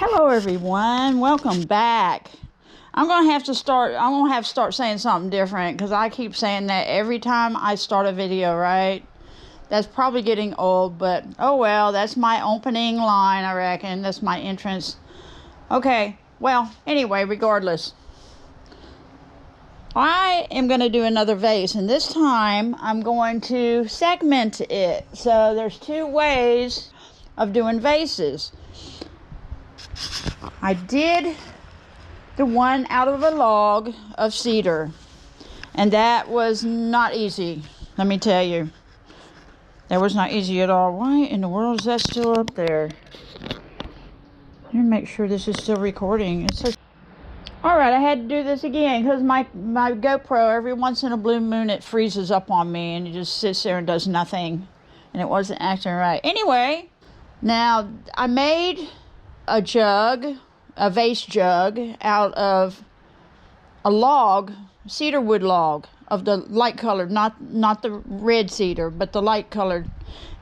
Hello everyone, welcome back. I'm gonna have to start saying something different because I keep saying that every time I start a video, right? That's probably getting old, but oh well, that's my opening line, I reckon. That's my entrance. Okay, well, anyway, regardless. I am going to do another vase, and this time I'm going to segment it. So there's two ways of doing vases. I did the one out of a log of cedar, and that was not easy, let me tell you. That was not easy at all. Why in the world is that still up there? Let me make sure this is still recording. Alright, I had to do this again because my GoPro, every once in a blue moon, it freezes up on me and it just sits there and does nothing. And it wasn't acting right. Anyway, now I made a vase jug, out of a log, cedar wood log, of the light colored, not the red cedar, but the light colored.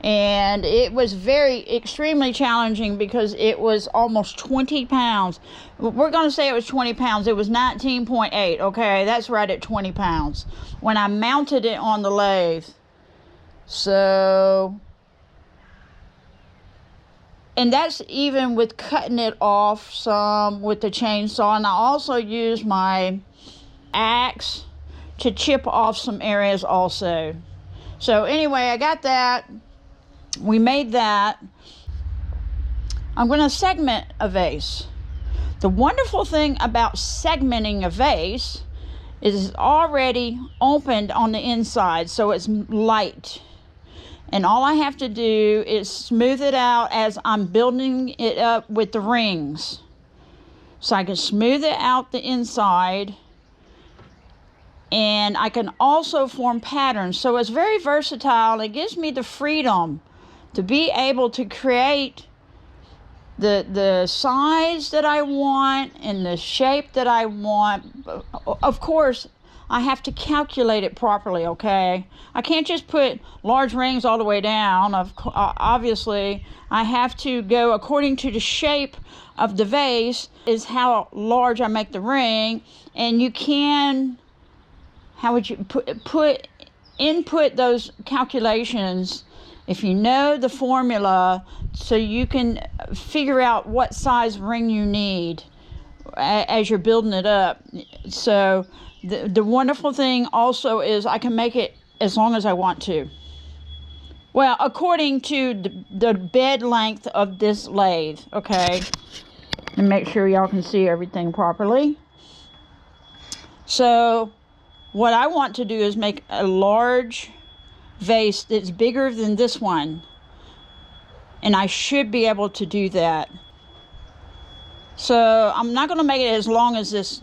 And it was extremely challenging because it was almost 20 pounds. We're going to say it was 20 pounds. It was 19.8, okay? That's right at 20 pounds when I mounted it on the lathe. So, and that's even with cutting it off some with the chainsaw. And I also used my axe to chip off some areas also. So anyway, I got that. We made that. I'm going to segment a vase. The wonderful thing about segmenting a vase is it's already opened on the inside, so it's light. And all I have to do is smooth it out as I'm building it up with the rings. So I can smooth it out the inside. And I can also form patterns. So it's very versatile. It gives me the freedom to be able to create the size that I want and the shape that I want. Of course, I have to calculate it properly, okay? I can't just put large rings all the way down. Obviously, I have to go according to the shape of the vase is how large I make the ring. And you can... How would you input those calculations if you know the formula, so you can figure out what size ring you need as you're building it up. So the wonderful thing also is I can make it as long as I want to. Well, according to the bed length of this lathe, okay? And make sure y'all can see everything properly. So what I want to do is make a large vase that's bigger than this one. And I should be able to do that. So I'm not going to make it as long as this.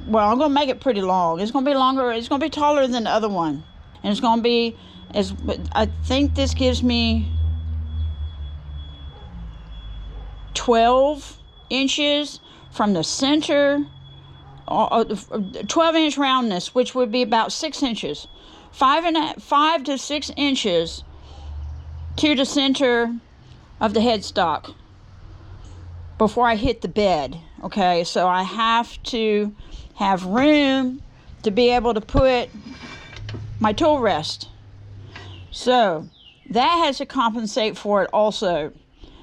Well, I'm going to make it pretty long. It's going to be longer. It's going to be taller than the other one. And it's going to be, I think this gives me 12 inches from the center. 12-inch roundness, which would be about 6 inches. 5 to 6 inches to the center of the headstock before I hit the bed. Okay, so I have to have room to be able to put my tool rest. So that has to compensate for it also.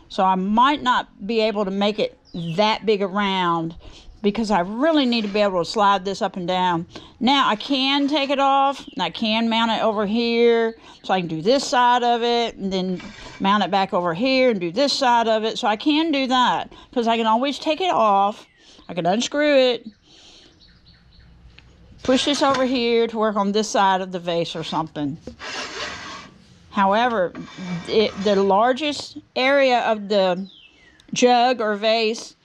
So I might not be able to make it that big around, because I really need to be able to slide this up and down. Now, I can take it off, and I can mount it over here, so I can do this side of it, and then mount it back over here, and do this side of it. So I can do that, because I can always take it off. I can unscrew it, push this over here to work on this side of the vase or something. However, the largest area of the jug or vase,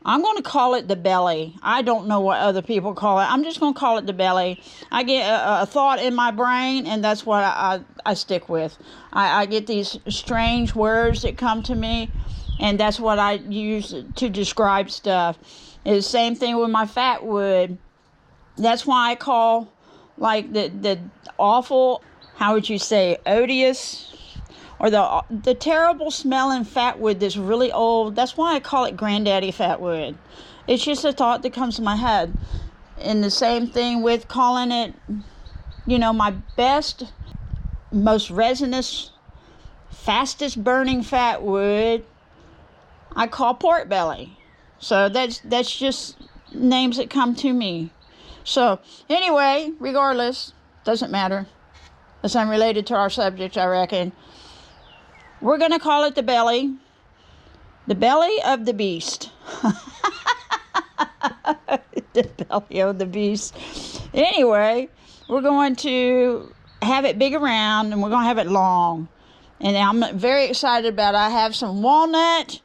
I'm going to call it the belly. I don't know what other people call it. I'm just going to call it the belly. I get a thought in my brain, and that's what I stick with. I get these strange words that come to me, and that's what I use to describe stuff. It's the same thing with my fat wood. That's why I call, like, the awful, how would you say, odious or the terrible smelling fat wood that's really old. That's why I call it granddaddy fat wood. It's just a thought that comes to my head. And the same thing with calling it, you know, my best, most resinous, fastest burning fat wood, I call pork belly. So that's just names that come to me. So anyway, regardless, doesn't matter. It's unrelated to our subject, I reckon. We're going to call it the belly of the beast. The belly of the beast. Anyway, we're going to have it big around, and we're going to have it long. And I'm very excited about it. I have some walnut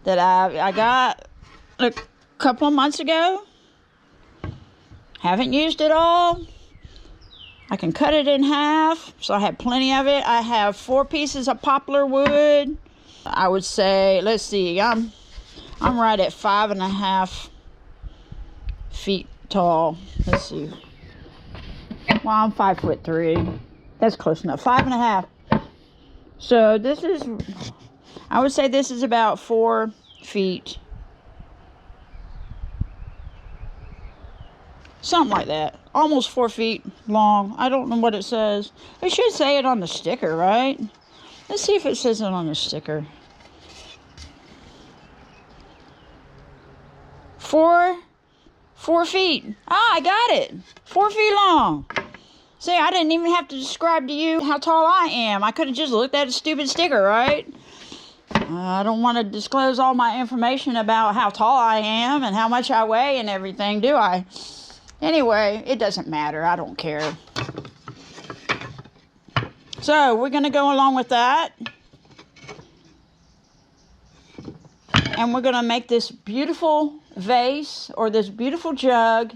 that I got a couple of months ago. Haven't used it all. I can cut it in half, so I have plenty of it. I have 4 pieces of poplar wood. I would say, let's see, I'm right at 5.5 feet tall. Let's see. Well, I'm 5'3". That's close enough. 5.5. So this is, I would say this is about 4 feet. Something like that. Almost 4 feet long. I don't know what it says. It should say it on the sticker, right? Let's see if it says it on the sticker. 4 feet. Ah, I got it. 4 feet long. See, I didn't even have to describe to you how tall I am. I could have just looked at a stupid sticker, right? I don't want to disclose all my information about how tall I am and how much I weigh and everything, do I? Anyway, it doesn't matter. I don't care. So, we're going to go along with that. And we're going to make this beautiful vase or this beautiful jug.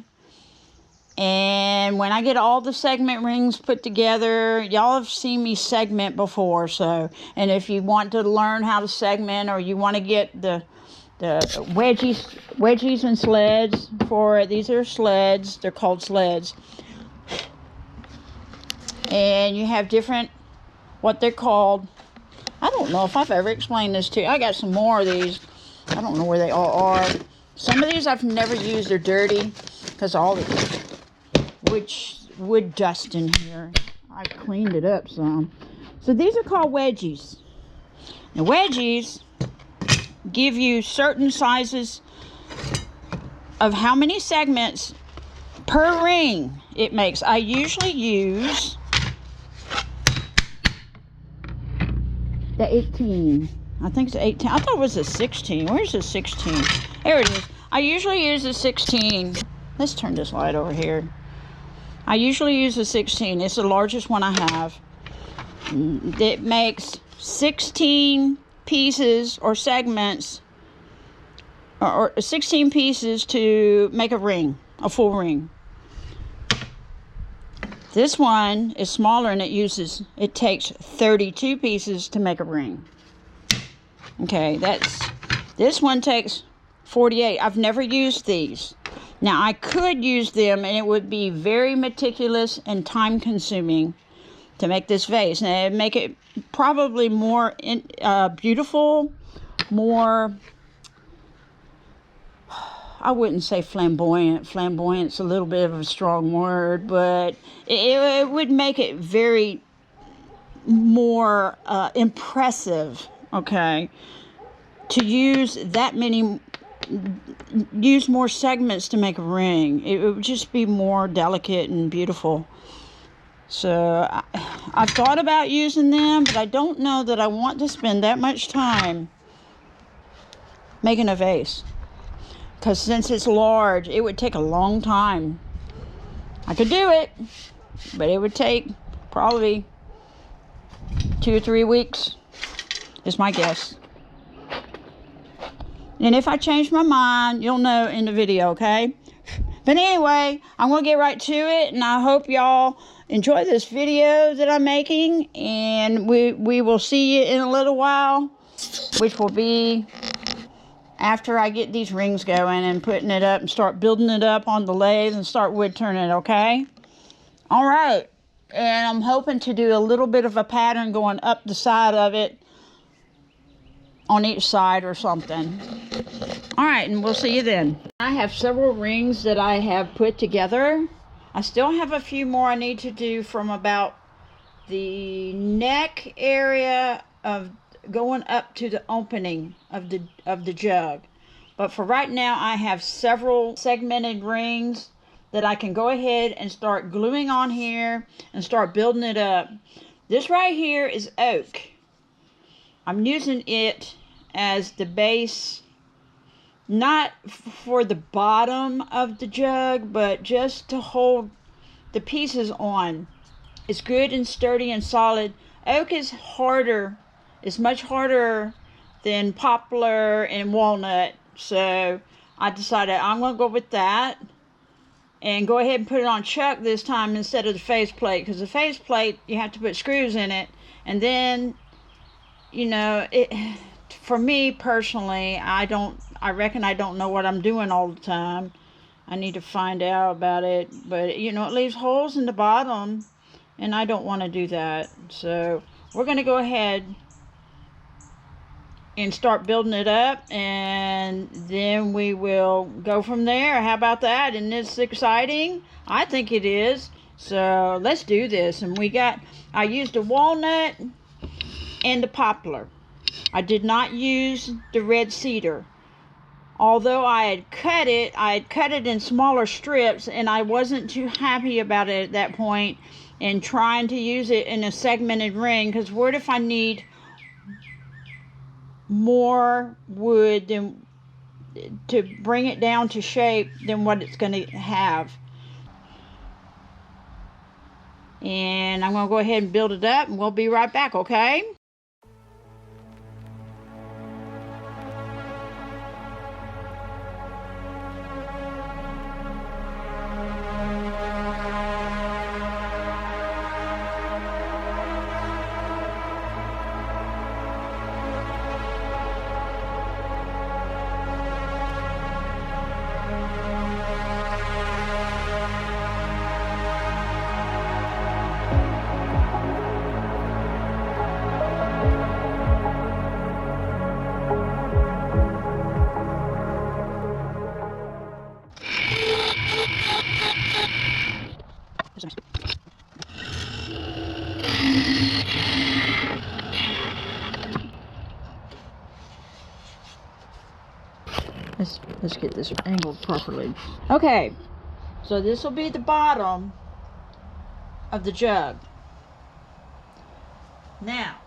And when I get all the segment rings put together, y'all have seen me segment before. So, and if you want to learn how to segment, or you want to get the wedgies and sleds for it. These are sleds. They're called sleds. And you have different, what they're called. I don't know if I've ever explained this to you. I got some more of these. I don't know where they all are. Some of these I've never used. They're dirty because all the wood dust in here. I cleaned it up some. So these are called wedgies. Now wedgies give you certain sizes of how many segments per ring it makes. I usually use the 18. I think it's 18. I thought it was a 16. Where's the 16? There it is. I usually use a 16. Let's turn this light over here. I usually use a 16. It's the largest one I have. It makes 16 pieces or segments, or 16 pieces to make a ring, a full ring. This one is smaller, and it takes 32 pieces to make a ring. Okay, this one takes 48. I've never used these. Now, I could use them, and it would be very meticulous and time consuming to make this vase. And it'd make it probably more beautiful, more, I wouldn't say flamboyant. Flamboyant's a little bit of a strong word, but it would make it very more impressive, okay, to use that many, use more segments to make a ring. It would just be more delicate and beautiful. So I've thought about using them, but I don't know that I want to spend that much time making a vase. Because since it's large, it would take a long time. I could do it, but it would take probably 2 or 3 weeks, is my guess. And if I change my mind, you'll know in the video, okay? But anyway, I'm going to get right to it, and I hope y'all enjoy this video that I'm making, and we will see you in a little while, which will be after I get these rings going and putting it up and start building it up on the lathe and start wood turning it, okay? All right. And I'm hoping to do a little bit of a pattern going up the side of it on each side or something. All right, and we'll see you then. I have several rings that I have put together. I still have a few more I need to do from about the neck area of going up to the opening of the jug. But for right now, I have several segmented rings that I can go ahead and start gluing on here and start building it up. This right here is oak. I'm using it as the base, not for the bottom of the jug, but just to hold the pieces on. It's good and sturdy and solid. Oak is harder, it's much harder than poplar and walnut. So I decided I'm going to go with that and go ahead and put it on chuck this time instead of the faceplate, because the faceplate, you have to put screws in it. And then, you know, for me personally, I reckon I don't know what I'm doing all the time. I need to find out about it. But, you know, it leaves holes in the bottom, and I don't want to do that. So we're going to go ahead and start building it up, and then we will go from there. How about that? Isn't this exciting? I think it is. So let's do this. And I used the walnut and the poplar. I did not use the red cedar. Although I had cut it in smaller strips, and I wasn't too happy about it at that point, and trying to use it in a segmented ring, because what if I need more wood than to bring it down to shape than what it's going to have. And I'm going to go ahead and build it up, and we'll be right back, okay? Let's get this angled properly. Okay, so this will be the bottom of the jug. Now,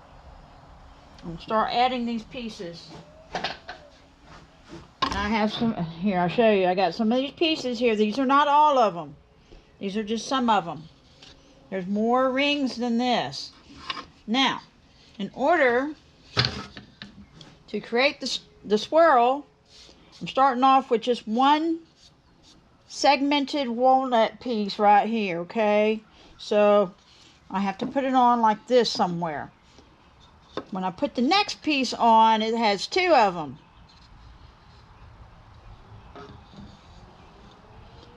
I'm going to start adding these pieces. And I have some, here I'll show you. I got some of these pieces here. These are not all of them. These are just some of them. There's more rings than this. Now, in order to create the swirl, I'm starting off with just one segmented walnut piece right here, okay? So I have to put it on like this somewhere. When I put the next piece on, it has two of them.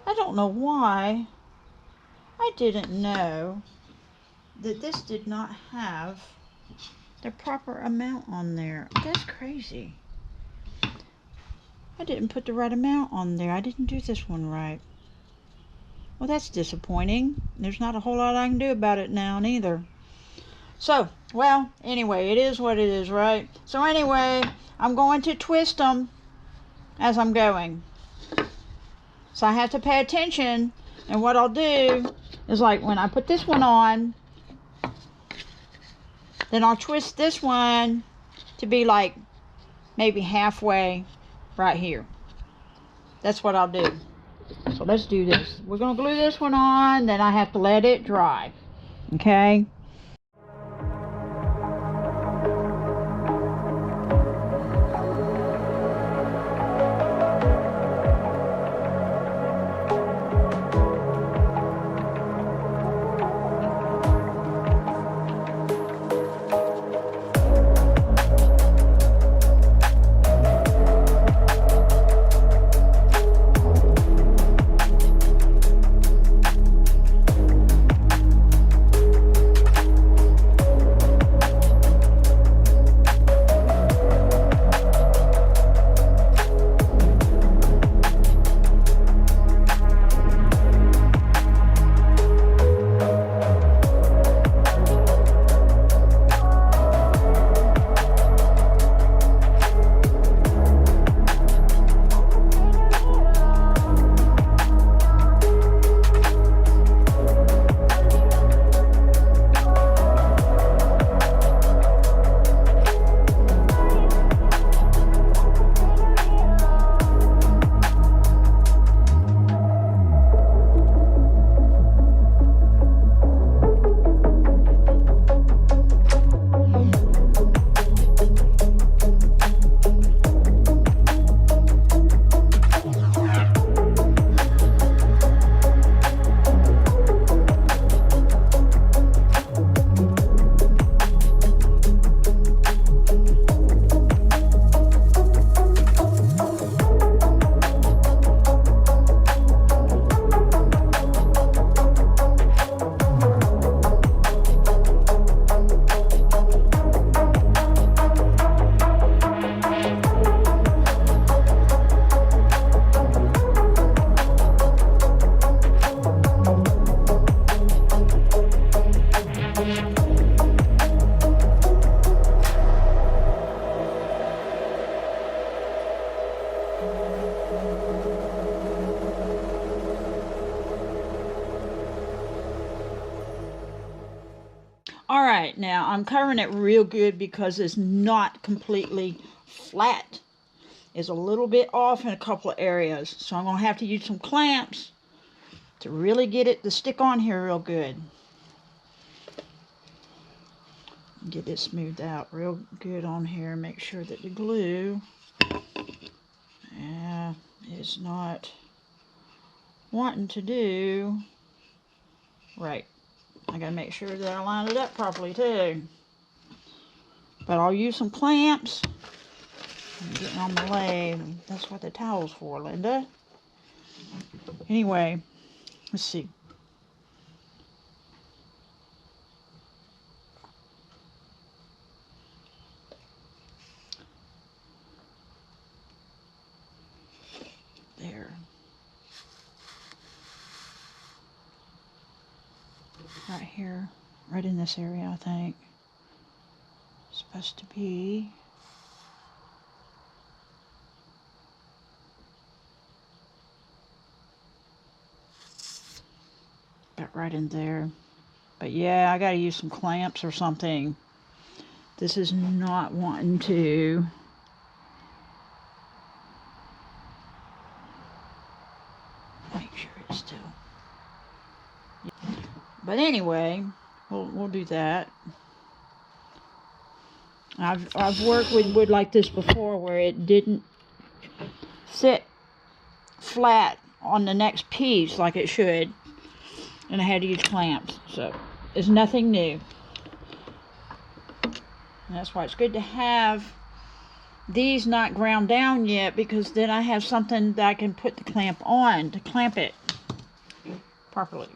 I don't know why I didn't know that this did not have the proper amount on there. That's crazy. I didn't put the right amount on there. I didn't do this one right. Well, that's disappointing. There's not a whole lot I can do about it now neither. So, well, anyway, it is what it is, right? So anyway, I'm going to twist them as I'm going. So I have to pay attention, and what I'll do is, like, when I put this one on, then I'll twist this one to be like maybe halfway right here. That's what I'll do. So let's do this. We're going to glue this one on, then I have to let it dry. Okay? All right, now I'm covering it real good because it's not completely flat. It's a little bit off in a couple of areas. So I'm going to have to use some clamps to really get it to stick on here real good. Get it smoothed out real good on here. Make sure that the glue is not wanting to do right. I gotta make sure that I line it up properly too. But I'll use some clamps. I'm getting on my lathe. That's what the towel's for, Linda. Anyway, let's see. There. Right here. Right in this area, I think. It's supposed to be. About right in there. But yeah, I gotta use some clamps or something. This is not wanting to. Make sure it's still. But anyway, we'll do that. I've worked with wood like this before where it didn't sit flat on the next piece like it should, and I had to use clamps. So it's nothing new. And that's why it's good to have these not ground down yet, because then I have something that I can put the clamp on to clamp it properly.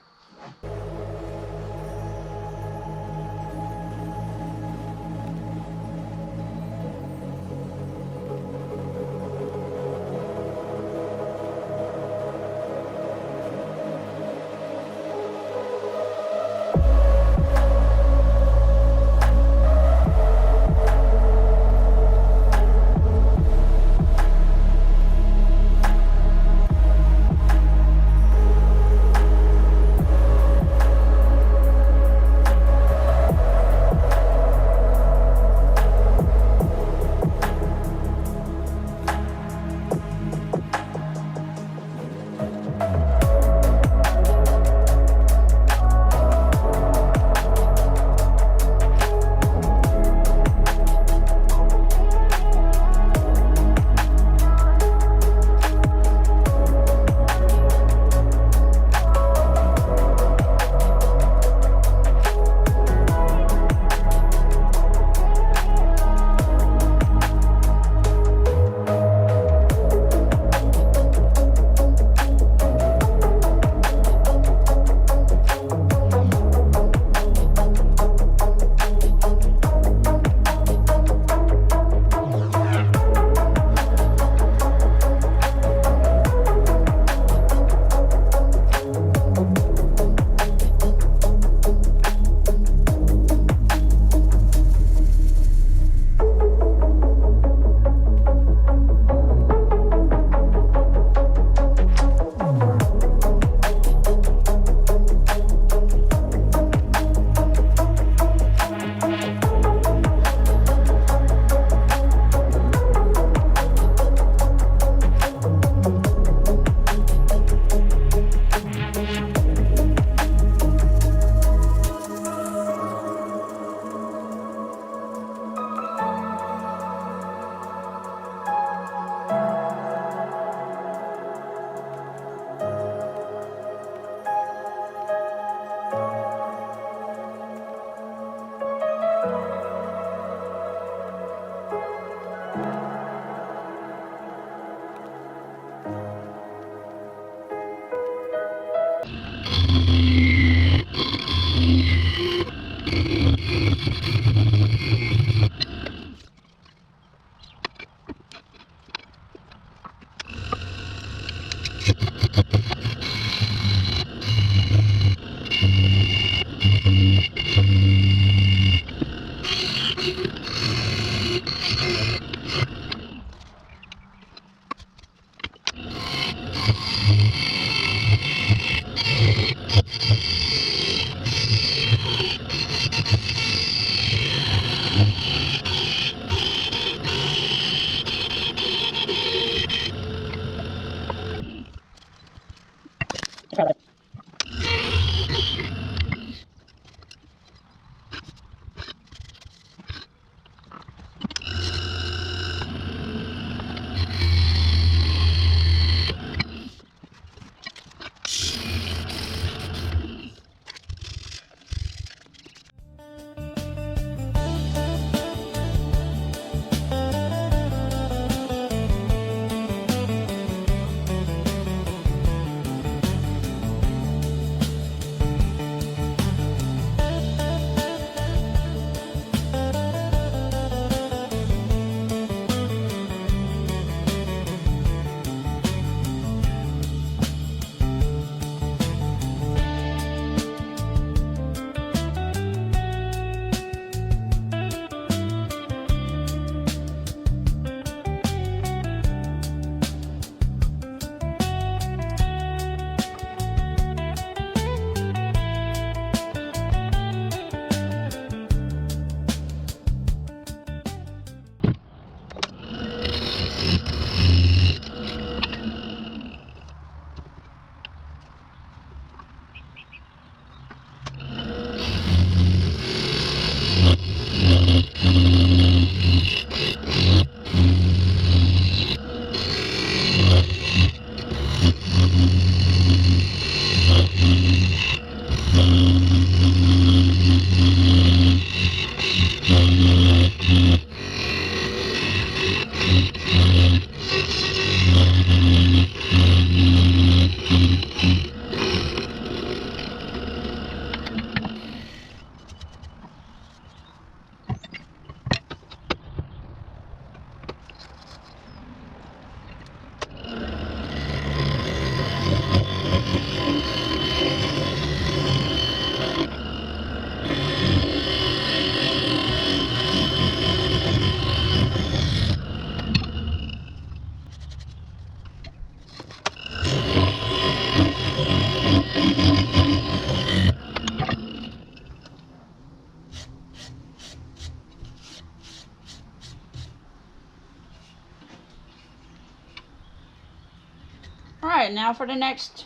All right, now for the next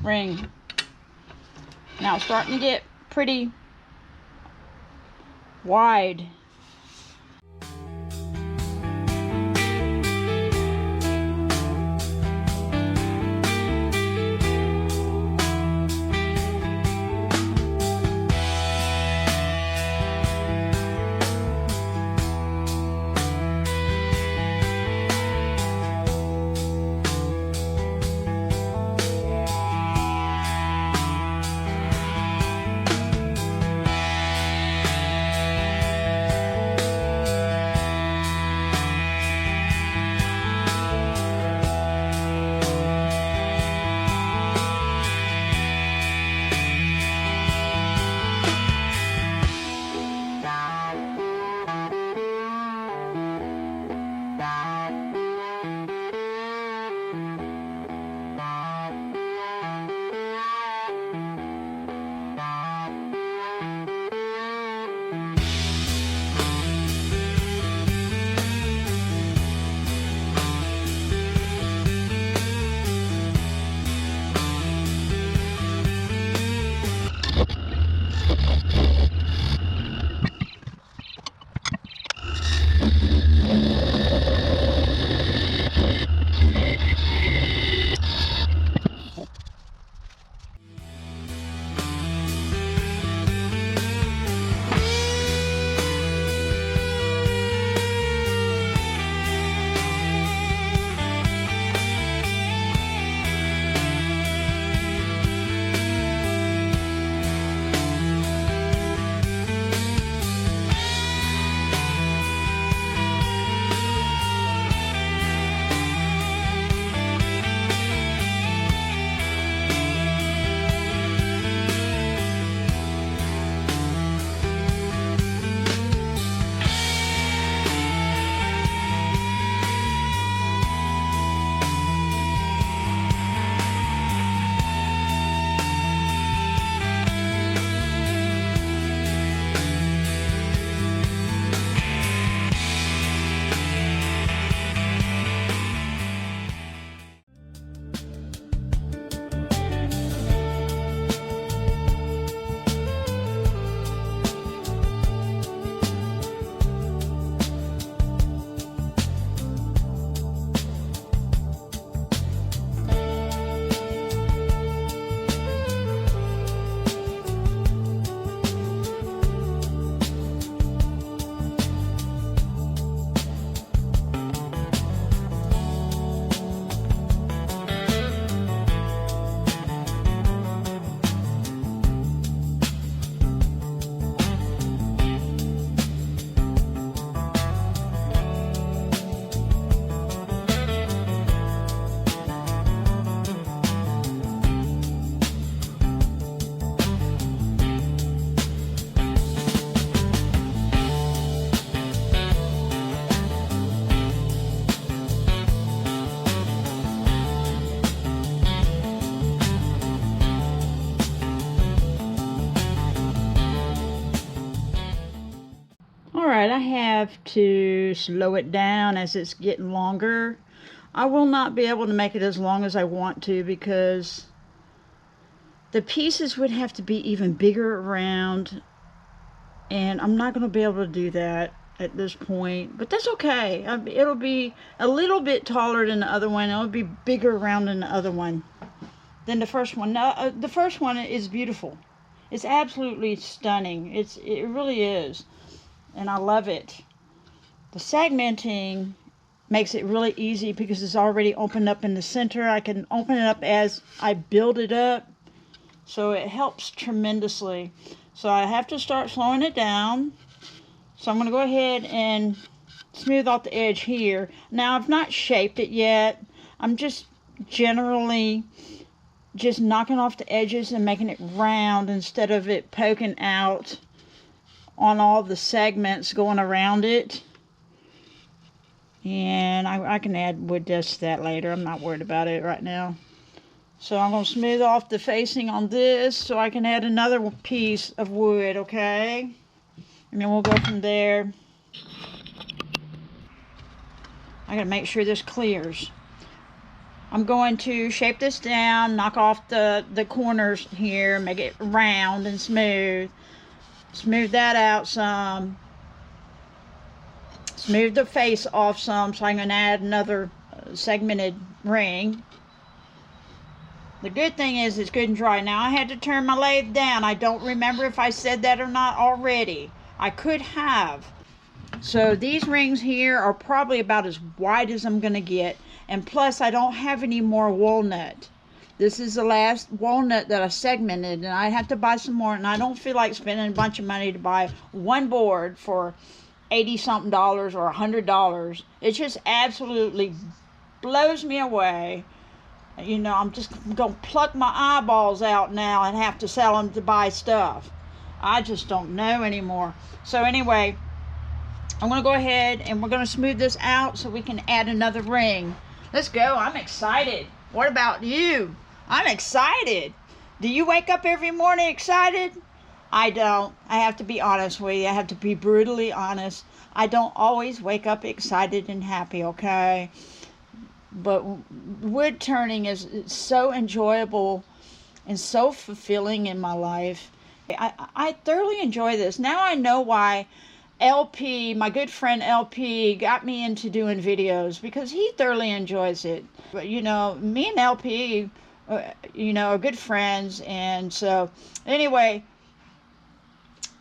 ring. Now it's starting to get pretty wide. Alright, I have to slow it down as it's getting longer. I will not be able to make it as long as I want to because the pieces would have to be even bigger around, and I'm not going to be able to do that at this point, but that's okay. It'll be a little bit taller than the other one. It'll be bigger around than the other one, than the first one. Now, the first one is beautiful. It's absolutely stunning. It really is, and I love it. The segmenting makes it really easy because it's already opened up in the center. I can open it up as I build it up, so it helps tremendously. So I have to start slowing it down. So I'm going to go ahead and smooth out the edge here. Now I've not shaped it yet. I'm just generally just knocking off the edges and making it round instead of it poking out on all the segments going around it. And I can add wood dust to that later. I'm not worried about it right now. So I'm going to smooth off the facing on this so I can add another piece of wood, okay? And then we'll go from there. I got to make sure this clears. I'm going to shape this down, knock off the corners here, make it round and smooth. Smooth that out some. Smooth the face off some, so I'm going to add another segmented ring. The good thing is it's good and dry. Now I had to turn my lathe down. I don't remember if I said that or not already. I could have. So these rings here are probably about as wide as I'm going to get. And plus I don't have any more walnut. This is the last walnut that I segmented, and I have to buy some more, and I don't feel like spending a bunch of money to buy one board for $80-something or $100. It just absolutely blows me away. You know, I'm just going to pluck my eyeballs out now and have to sell them to buy stuff. I just don't know anymore. So anyway, I'm going to go ahead and we're going to smooth this out so we can add another ring. Let's go. I'm excited. What about you? I'm excited. Do you wake up every morning excited? I don't. I have to be honest with you. I have to be brutally honest. I don't always wake up excited and happy, okay? But wood turning is so enjoyable and so fulfilling in my life. I thoroughly enjoy this. Now I know why LP, my good friend LP, got me into doing videos, because he thoroughly enjoys it. But you know, me and LP, you know, are good friends, and so anyway,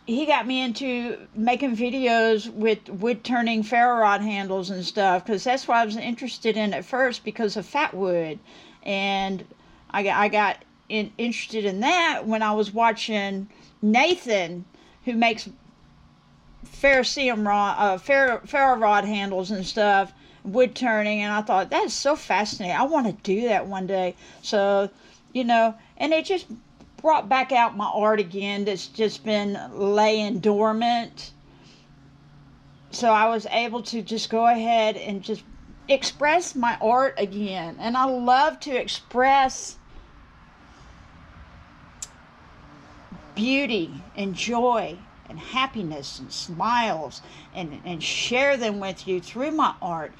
he got me into making videos with wood turning ferro rod handles and stuff, because that's what I was interested in at first, because of fat wood. And I got interested in that when I was watching Nathan, who makes ferrocerium rod, ferro rod handles and stuff, wood turning, and I thought, that is so fascinating. I want to do that one day. So, you know, and it just brought back out my art again that's just been laying dormant. So I was able to just go ahead and just express my art again. And I love to express beauty and joy and happiness and smiles and share them with you through my art.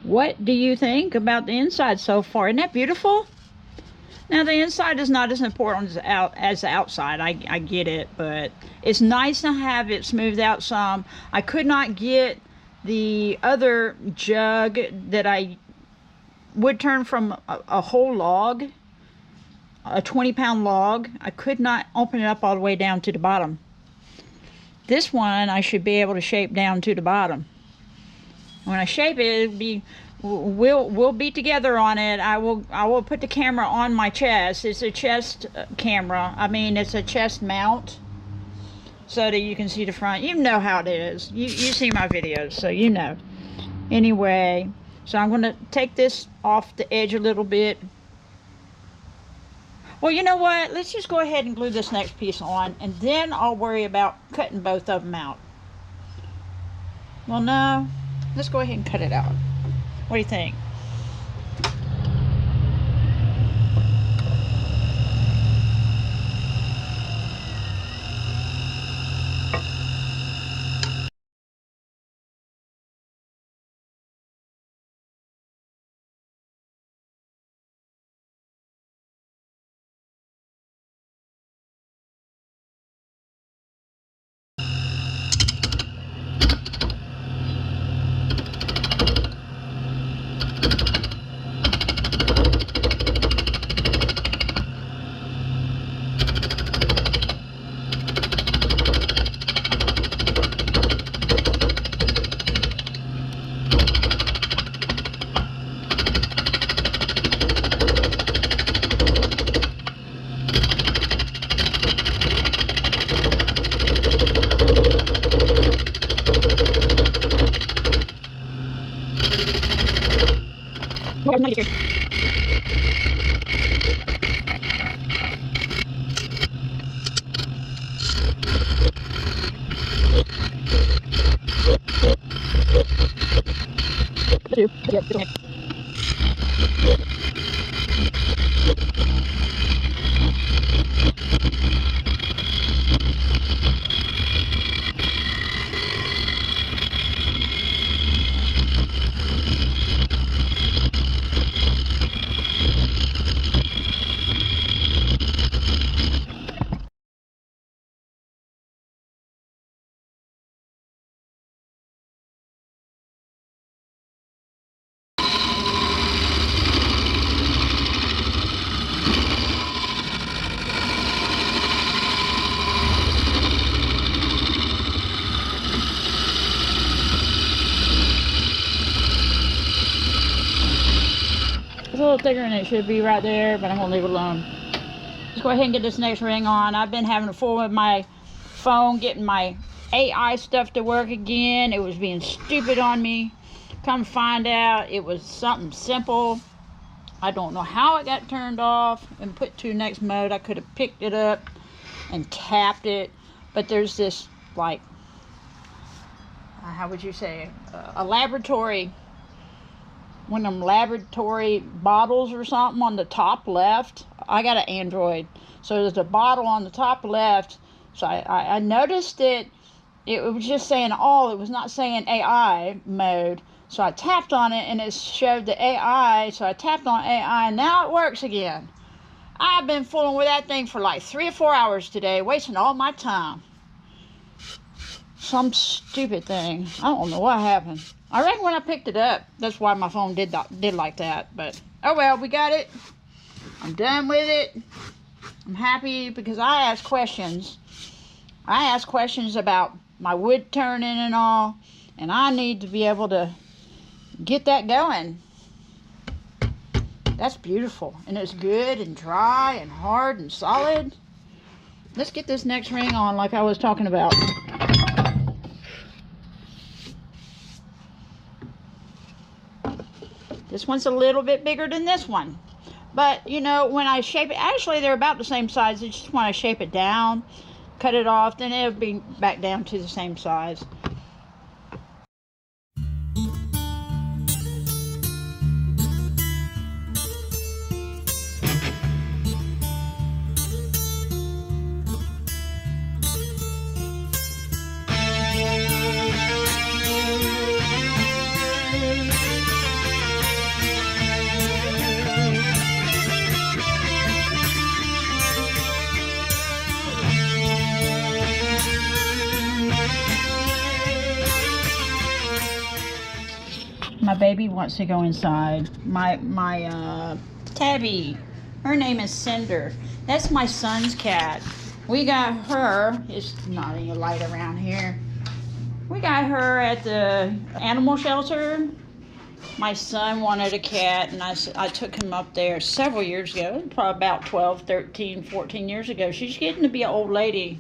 What do you think about the inside so far? Isn't that beautiful? Now the inside is not as important as the outside. I get it, but it's nice to have it smoothed out some. I could not get the other jug that I would turn from a whole log, a 20-pound log. I could not open it up all the way down to the bottom. This one I should be able to shape down to the bottom. When I shape it, it'll be, we'll be together on it. I will put the camera on my chest. It's a chest camera. I mean, it's a chest mount, so that you can see the front. You know how it is. You see my videos, so you know. Anyway, so I'm going to take this off the edge a little bit. Well, you know what? Let's just go ahead and glue this next piece on, and then I'll worry about cutting both of them out. Well, no. Let's go ahead and cut it out. What do you think? It's a little thicker than it should be right there, but I'm gonna leave it alone. Let's go ahead and get this next ring on. I've been having a fool with my phone, getting my AI stuff to work again. It was being stupid on me. Come find out, it was something simple. I don't know how it got turned off and put to next mode. I could have picked it up and tapped it, but there's this, like, how would you say, a laboratory, one of them laboratory bottles or something on the top left. I got an Android, so there's a bottle on the top left. So I noticed it was just saying all, it was not saying AI mode. So I tapped on it and it showed the AI, so I tapped on AI and now it works again. I've been fooling with that thing for like 3 or 4 hours today, wasting all my time. Some stupid thing. I don't know what happened. I reckon when I picked it up, that's why my phone did like that. But oh well, we got it. I'm done with it. I'm happy because I ask questions. I ask questions about my wood turning and all, and I need to be able to get that going. That's beautiful, and it's good and dry and hard and solid. Let's get this next ring on like I was talking about. This one's a little bit bigger than this one, but you know, when I shape it, actually they're about the same size. It's just when I shape it down, cut it off, then it'll be back down to the same size. My baby wants to go inside. My Tabby, her name is Cinder. That's my son's cat. We got her, it's not any light around here. We got her at the animal shelter. My son wanted a cat, and I took him up there several years ago, probably about 12, 13, 14 years ago. She's getting to be an old lady.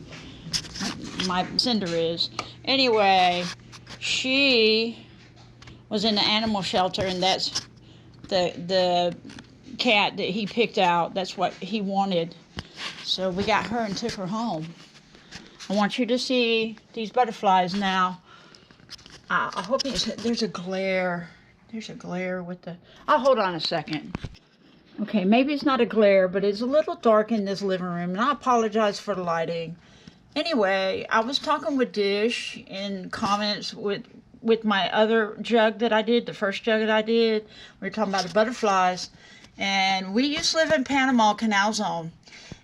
My Cinder is. Anyway, she was in the animal shelter, and that's the cat that he picked out. That's what he wanted. So we got her and took her home. I want you to see these butterflies now. I hope there's a glare. There's a glare with the... I'll hold on a second. Okay, maybe it's not a glare, but it's a little dark in this living room, and I apologize for the lighting. Anyway, I was talking with Dish in comments with my other jug that I did, the first jug that I did. We were talking about the butterflies. And we used to live in Panama Canal Zone.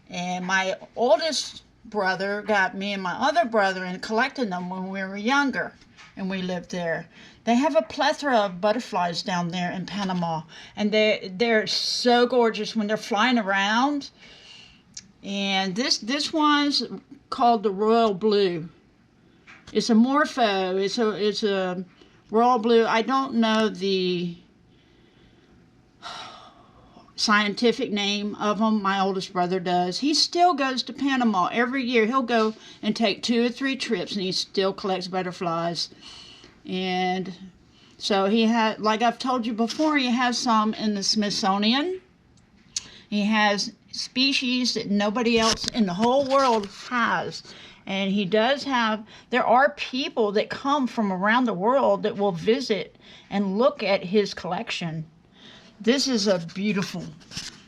And my oldest brother got me and my other brother and collected them when we were younger. And we lived there. They have a plethora of butterflies down there in Panama. And they're so gorgeous when they're flying around. And this one's called the Royal Blue. It's a morpho. It's a royal blue. I don't know the scientific name of them. My oldest brother does. He still goes to Panama every year. He'll go and take 2 or 3 trips, and he still collects butterflies. And So he had, like I've told you before, he has some in the Smithsonian. He has species that nobody else in the whole world has. And he does have, there are people that come from around the world that will visit and look at his collection. This is a beautiful,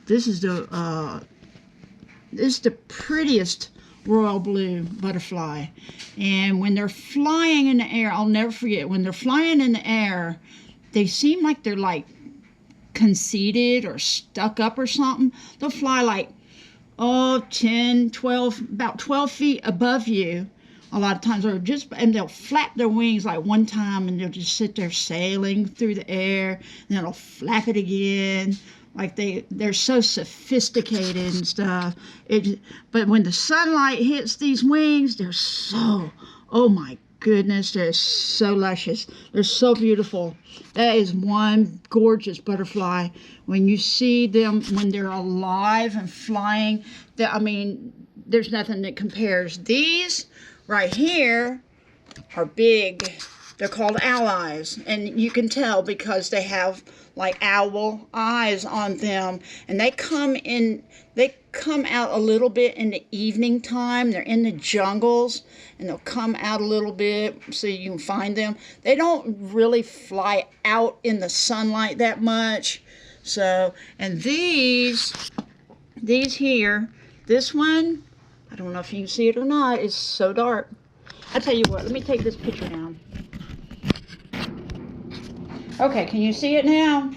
this is the prettiest royal blue butterfly. And when they're flying in the air, I'll never forget, when they're flying in the air, they seem like they're like conceited or stuck up or something. They'll fly like, 10, 12, about 12 feet above you a lot of times, or just, and they'll flap their wings like one time and they'll just sit there sailing through the air, and then they'll flap it again. Like they're so sophisticated and stuff. But when the sunlight hits these wings, they're so, oh my goodness, they're so luscious. They're so beautiful. That is one gorgeous butterfly. When you see them, when they're alive and flying, I mean, there's nothing that compares. These right here are big. They're called owl eyes, and you can tell because they have like owl eyes on them, and they come out a little bit in the evening time. They're in the jungles, and they'll come out a little bit so you can find them. They don't really fly out in the sunlight that much. So, and these here, this one, I don't know if you can see it or not, it's so dark. I'll tell you what, let me take this picture down. Okay, can you see it now?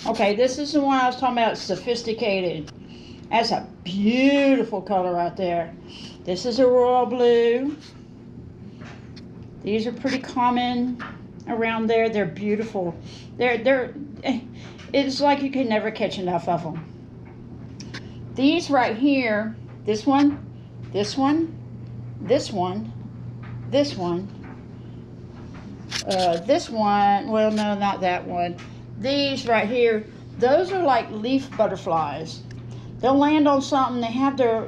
Okay, this is the one I was talking about, sophisticated. That's a beautiful color right there. This is a royal blue. These are pretty common around there. They're beautiful. It's like you can never catch enough of them. These right here, this one, this one, this one, this one, this one, well, no, not that one. These right here, those are like leaf butterflies. They'll land on something, they have their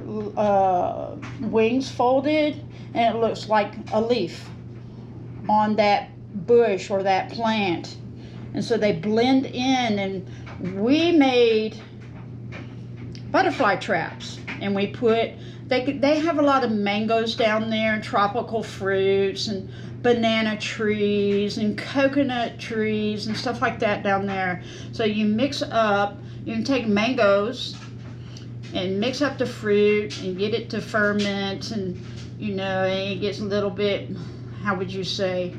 wings folded, and it looks like a leaf on that bush or that plant. And so they blend in, and we made butterfly traps, and we put, they have a lot of mangoes down there, and tropical fruits, and banana trees, and coconut trees, and stuff like that down there. So you mix up, you can take mangoes, and mix up the fruit, and get it to ferment, and, you know, it gets a little bit, how would you say,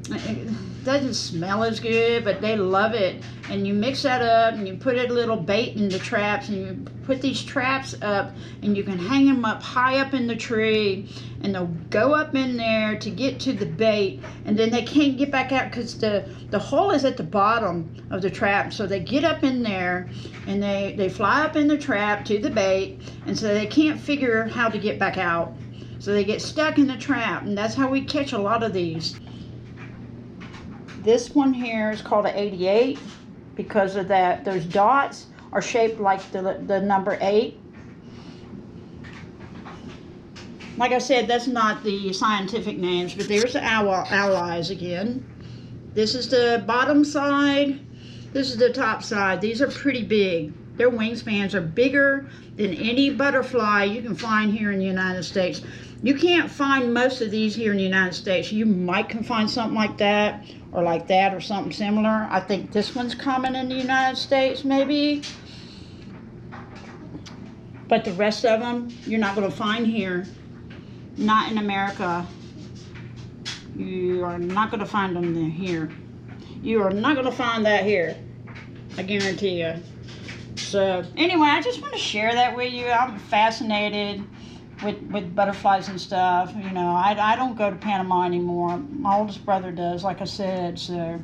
it doesn't smell as good, but they love it. And you mix that up, and you put a little bait in the traps, and you put these traps up, and you can hang them up high up in the tree, and they'll go up in there to get to the bait, and then they can't get back out because the hole is at the bottom of the trap. So they get up in there, and they fly up in the trap to the bait, and so they can't figure how to get back out. So they get stuck in the trap, and that's how we catch a lot of these. This one here is called an 88 because of that. Those dots are shaped like the number 8. Like I said, that's not the scientific names, but there's the owl eyes again. This is the bottom side. This is the top side. These are pretty big. Their wingspans are bigger than any butterfly you can find here in the United States. You can't find most of these here in the United States. You might can find something like that or something similar. I think this one's common in the United States, maybe. But the rest of them, you're not going to find here. Not in America. You are not going to find them here. You are not going to find that here. I guarantee you. So, anyway, I just want to share that with you. I'm fascinated with butterflies and stuff. You know, I don't go to Panama anymore. My oldest brother does, like I said. So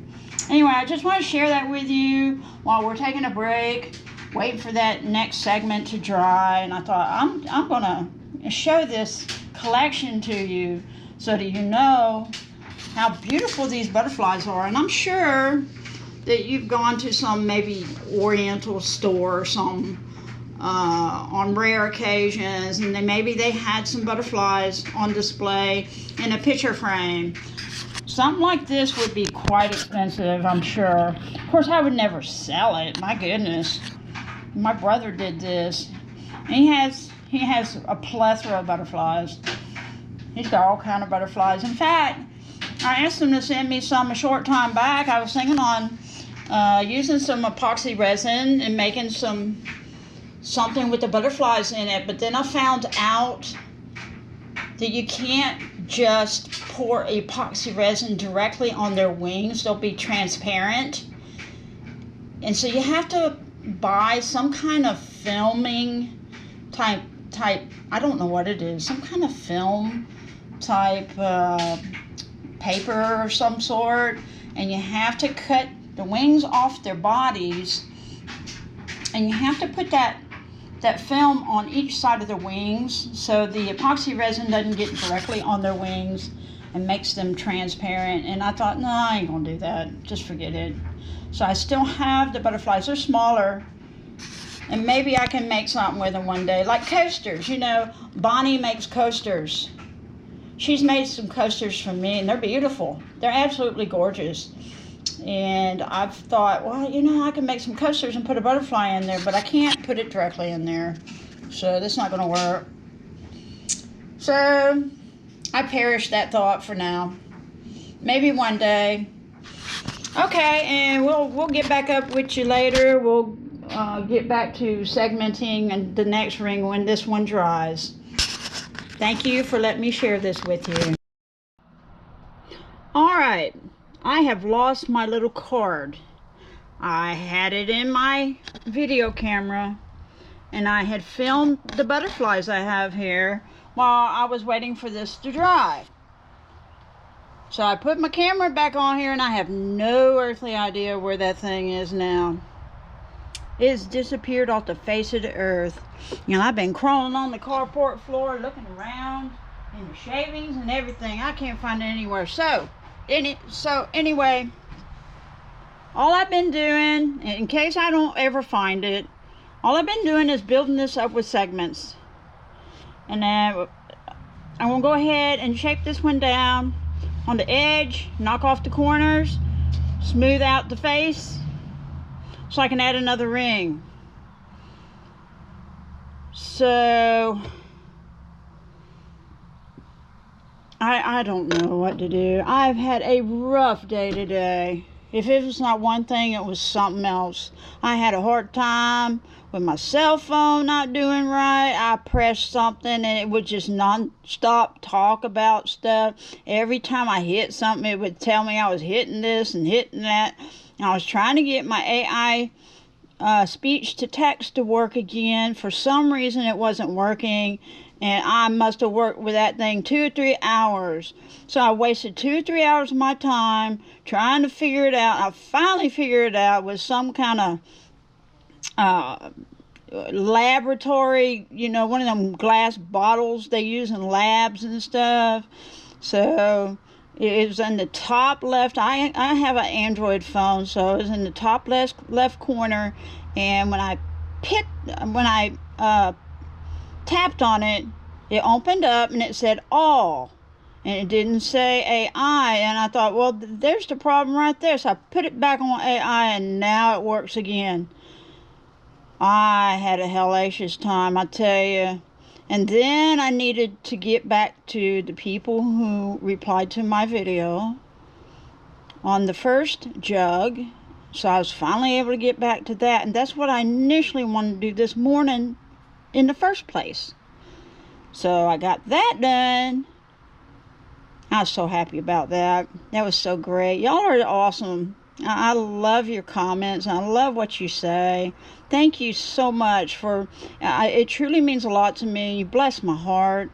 anyway, I just want to share that with you while we're taking a break, waiting for that next segment to dry. And I thought I'm gonna show this collection to you so that you know how beautiful these butterflies are. And I'm sure that you've gone to some maybe Oriental store or something on rare occasions, and maybe they had some butterflies on display in a picture frame. Something like this would be quite expensive, I'm sure. Of course, I would never sell it. My goodness. My brother did this. And he has a plethora of butterflies. He's got all kind of butterflies. In fact, I asked him to send me some a short time back. I was thinking on using some epoxy resin and making something with the butterflies in it. But then I found out that you can't just pour epoxy resin directly on their wings. They'll be transparent. And so you have to buy some kind of filming type, I don't know what it is, some kind of film type paper or some sort. And you have to cut the wings off their bodies. And you have to put that film on each side of their wings so the epoxy resin doesn't get directly on their wings and makes them transparent. And I thought, no, I ain't gonna do that. Just forget it. So I still have the butterflies. They're smaller. And maybe I can make something with them one day. Like coasters, you know. Bonnie makes coasters. She's made some coasters for me, and they're beautiful. They're absolutely gorgeous. And I've thought, well, you know, I can make some coasters and put a butterfly in there, but I can't put it directly in there. So that's not going to work. So I perished that thought for now. Maybe one day. Okay, and we'll get back up with you later. We'll get back to segmenting and the next ring when this one dries. Thank you for letting me share this with you. All right. I have lost my little card. I had it in my video camera and I had filmed the butterflies I have here while I was waiting for this to dry. So I put my camera back on here and I have no earthly idea where that thing is now. It's disappeared off the face of the earth. You know, I've been crawling on the carport floor looking around in the shavings and everything. I can't find it anywhere. So anyway, all I've been doing, in case I don't ever find it, all I've been doing is building this up with segments. And then I'm going to go ahead and shape this one down on the edge, knock off the corners, smooth out the face, so I can add another ring. So I don't know what to do. I've had a rough day today. If it was not one thing, it was something else. I had a hard time with my cell phone not doing right. I pressed something and it would just non-stop talk about stuff. Every time I hit something, it would tell me I was hitting this and hitting that. And I was trying to get my AI speech to text to work again. For some reason, it wasn't working. And I must have worked with that thing 2 or 3 hours. So I wasted 2 or 3 hours of my time trying to figure it out. I finally figured it out with some kind of laboratory, you know, one of them glass bottles they use in labs and stuff. So it was in the top left. I have an Android phone, so it was in the top left corner. And when I tapped on it, it opened up and it said all, and it didn't say AI. And I thought, well, there's the problem right there. So I put it back on AI and now it works again. I had a hellacious time, I tell you. And then I needed to get back to the people who replied to my video on the first jug. So I was finally able to get back to that. And that's what I initially wanted to do this morning in the first place. So I got that done. I was so happy about that. That was so great. Y'all are awesome. I love your comments. I love what you say. Thank you so much for it. Truly means a lot to me. You bless my heart.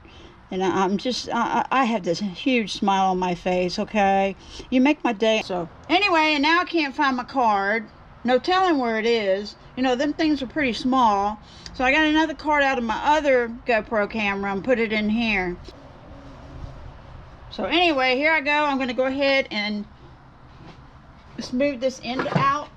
And I have this huge smile on my face, okay? You make my day. So anyway, and now I can't find my card. No telling where it is. You know, them things are pretty small. So I got another card out of my other GoPro camera and put it in here. So anyway, here I go. I'm going to go ahead and smooth this end out.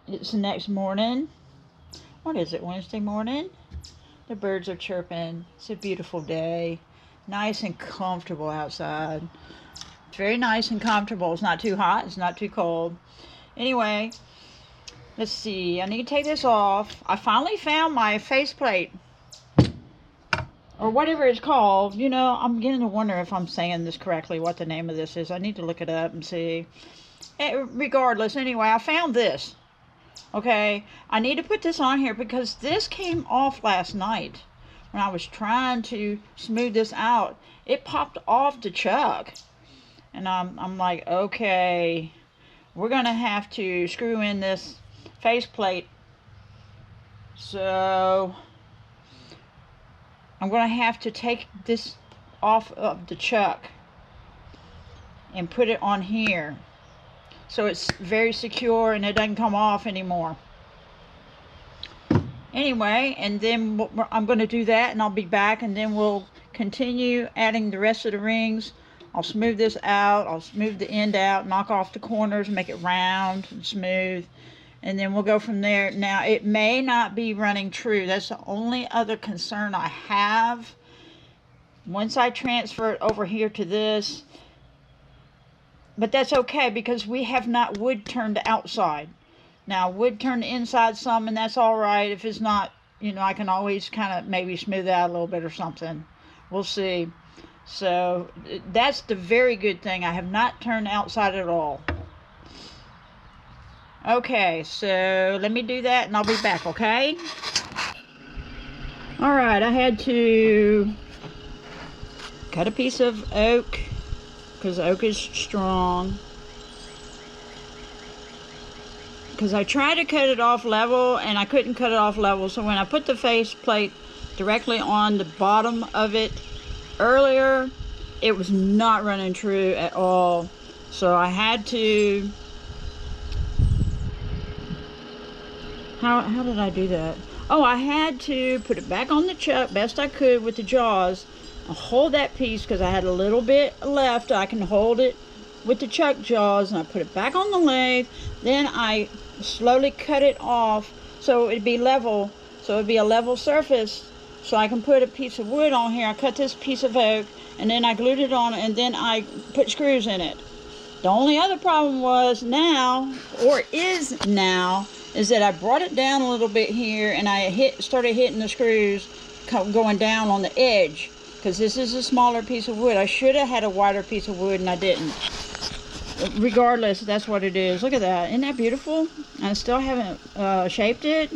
It's the next morning. What is it, Wednesday morning? The birds are chirping. It's a beautiful day. Nice and comfortable outside. It's very nice and comfortable. It's not too hot. It's not too cold. Anyway, let's see. I need to take this off. I finally found my faceplate. Or whatever it's called. You know, I'm beginning to wonder if I'm saying this correctly, what the name of this is. I need to look it up and see. Regardless, anyway, I found this. Okay, I need to put this on here because this came off last night when I was trying to smooth this out. It popped off the chuck. And I'm like, okay, we're going to have to screw in this faceplate. So I'm going to have to take this off of the chuck and put it on here so it's very secure and it doesn't come off anymore. Anyway, and then I'm going to do that, and I'll be back, and then we'll continue adding the rest of the rings. I'll smooth this out. I'll smooth the end out, knock off the corners, make it round and smooth, and then we'll go from there. Now, it may not be running true. That's the only other concern I have. Once I transfer it over here to this, but that's okay because we have not wood turned outside. Now, wood turned inside some, and that's all right. If it's not, you know, I can always kind of maybe smooth it out a little bit or something. We'll see. So that's the very good thing. I have not turned outside at all. Okay, so let me do that and I'll be back, okay? Alright, I had to cut a piece of oak because oak is strong. Because I tried to cut it off level and I couldn't cut it off level. So when I put the faceplate directly on the bottom of it earlier, it was not running true at all. So I had to... How did I do that? Oh, I had to put it back on the chuck best I could with the jaws. I'll hold that piece because I had a little bit left. I can hold it with the chuck jaws, and I put it back on the lathe. Then I slowly cut it off so it'd be level, so it'd be a level surface, so I can put a piece of wood on here. I cut this piece of oak, and then I glued it on, and then I put screws in it. The only other problem was now, or is now, is that I brought it down a little bit here, and I started hitting the screws going down on the edge, because this is a smaller piece of wood. I should have had a wider piece of wood, and I didn't. Regardless, that's what it is. Look at that. Isn't that beautiful? And I still haven't shaped it,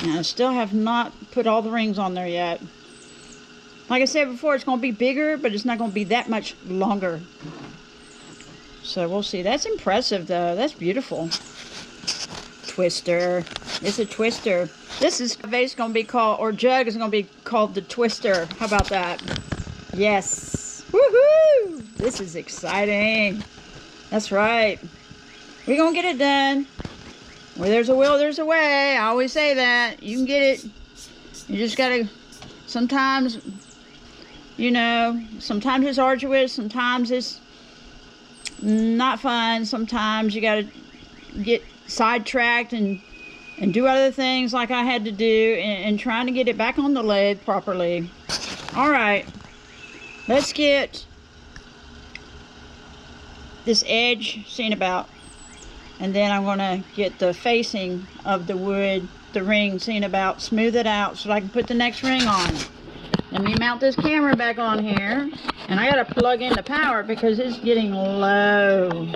and I still have not put all the rings on there yet. Like I said before, it's going to be bigger, but it's not going to be that much longer. So we'll see. That's impressive, though. That's beautiful. Twister. It's a twister. This is vase going to be called, or jug is going to be called the twister. How about that? Yes. Woohoo! This is exciting. That's right. We're going to get it done. Where there's a will, there's a way. I always say that. You can get it. You just got to, sometimes, you know, sometimes it's arduous. Sometimes it's not fun. Sometimes you got to get sidetracked and do other things like I had to do and trying to get it back on the lathe properly. All right. Let's get this edge seen about, and then I'm going to get the facing of the wood, the ring seen about, smooth it out so I can put the next ring on. Let me mount this camera back on here, and I got to plug in the power because it's getting low.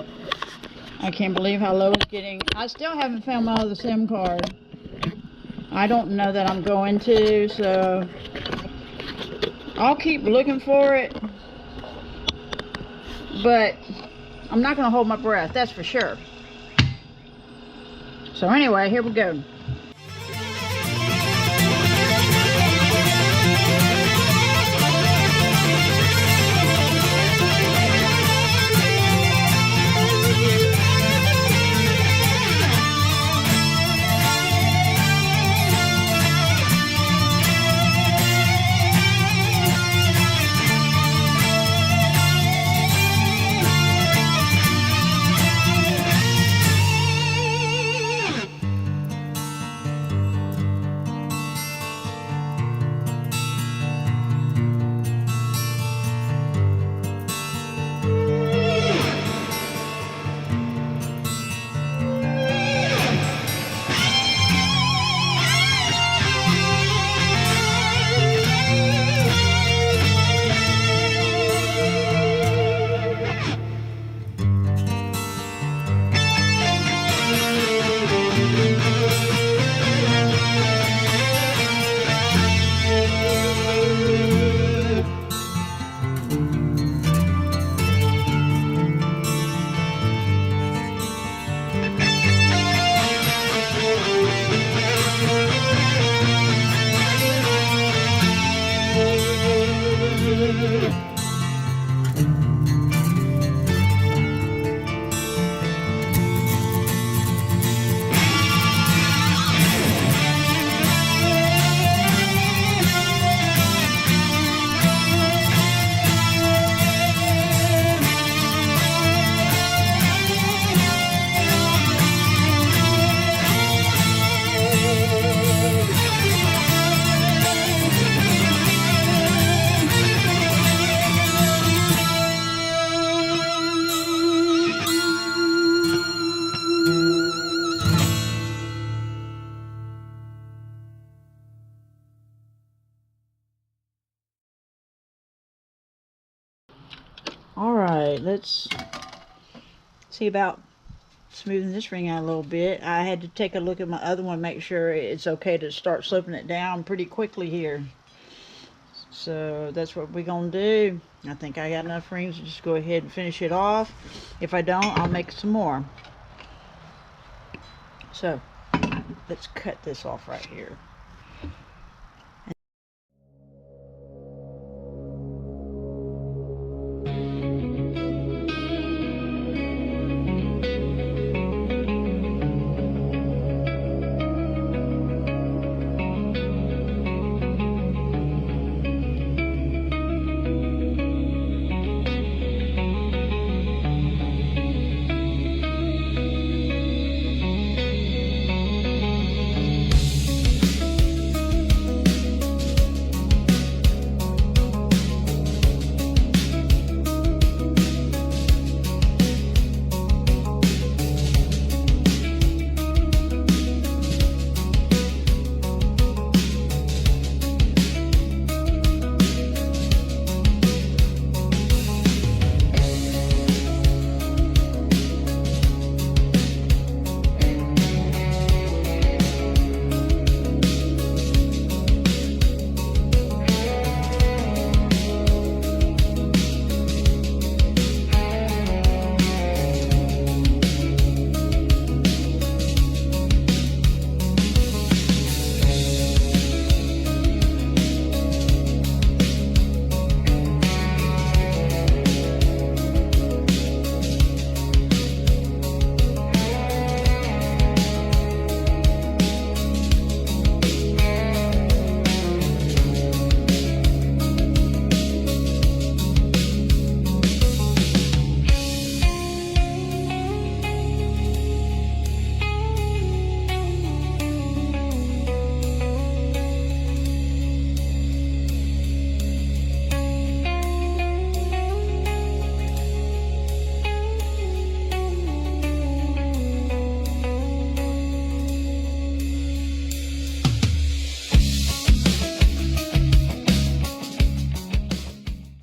I can't believe how low it's getting. I still haven't found my other SIM card. I don't know that I'm going to, so I'll keep looking for it, but I'm not going to hold my breath, that's for sure. So anyway, here we go. All right, let's see about smoothing this ring out a little bit. I had to take a look at my other one, make sure it's okay to start sloping it down pretty quickly here. So that's what we're gonna do. I think I got enough rings to just go ahead and finish it off. If I don't, I'll make some more. So let's cut this off right here.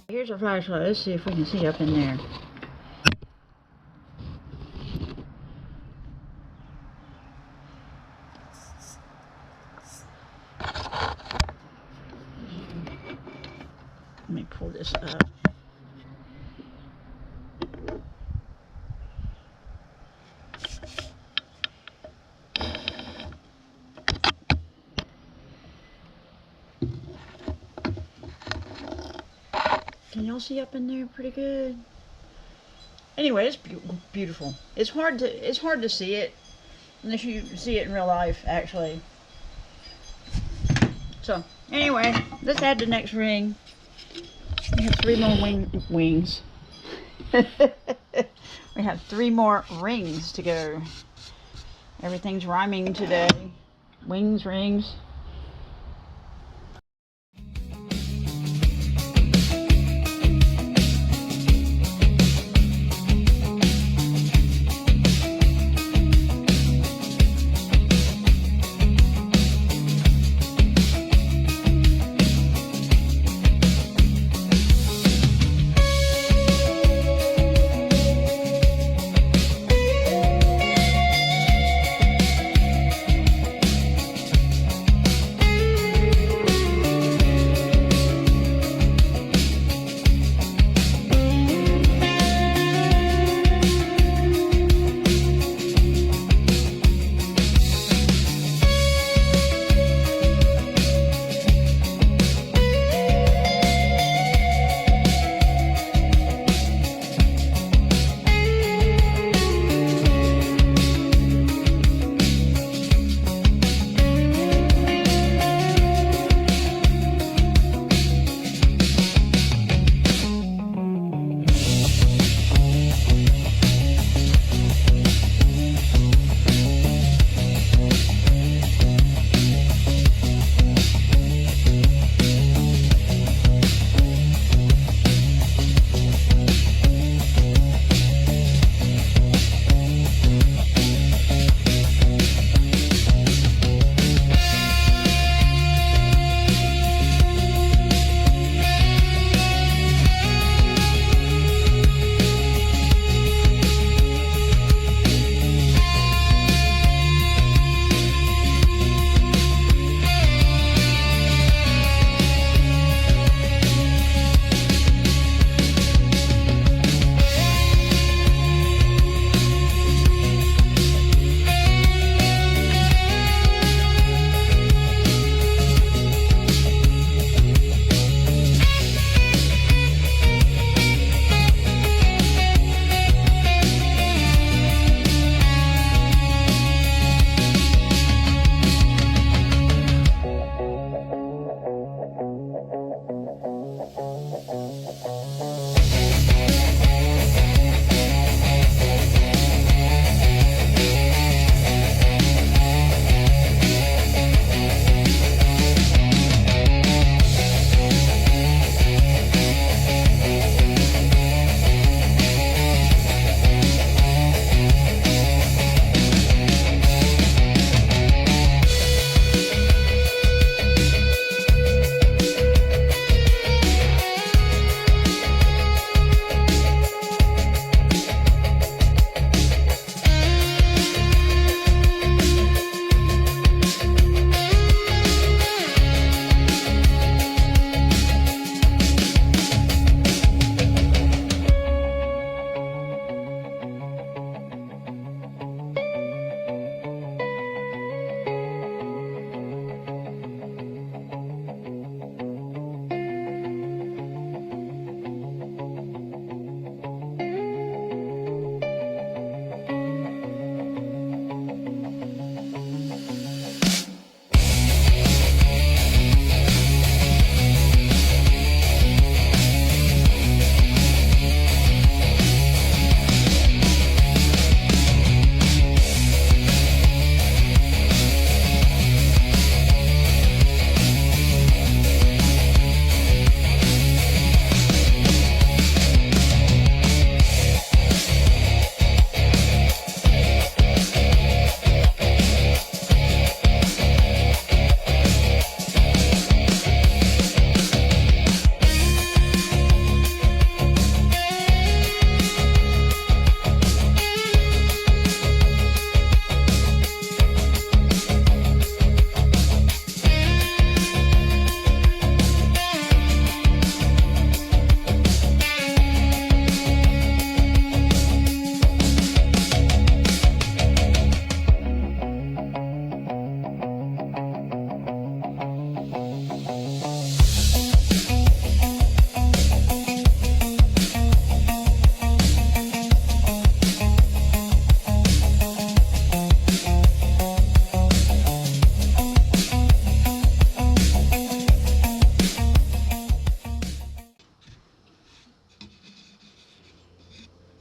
Here's a flashlight. Let's see if we can see up in there. Let me pull this up. Can y'all see up in there pretty good? Anyway, it's beautiful. It's hard to see it unless you see it in real life, actually. So anyway, let's add the next ring. We have 3 more wings. We have 3 more rings to go. Everything's rhyming today. Wings, rings.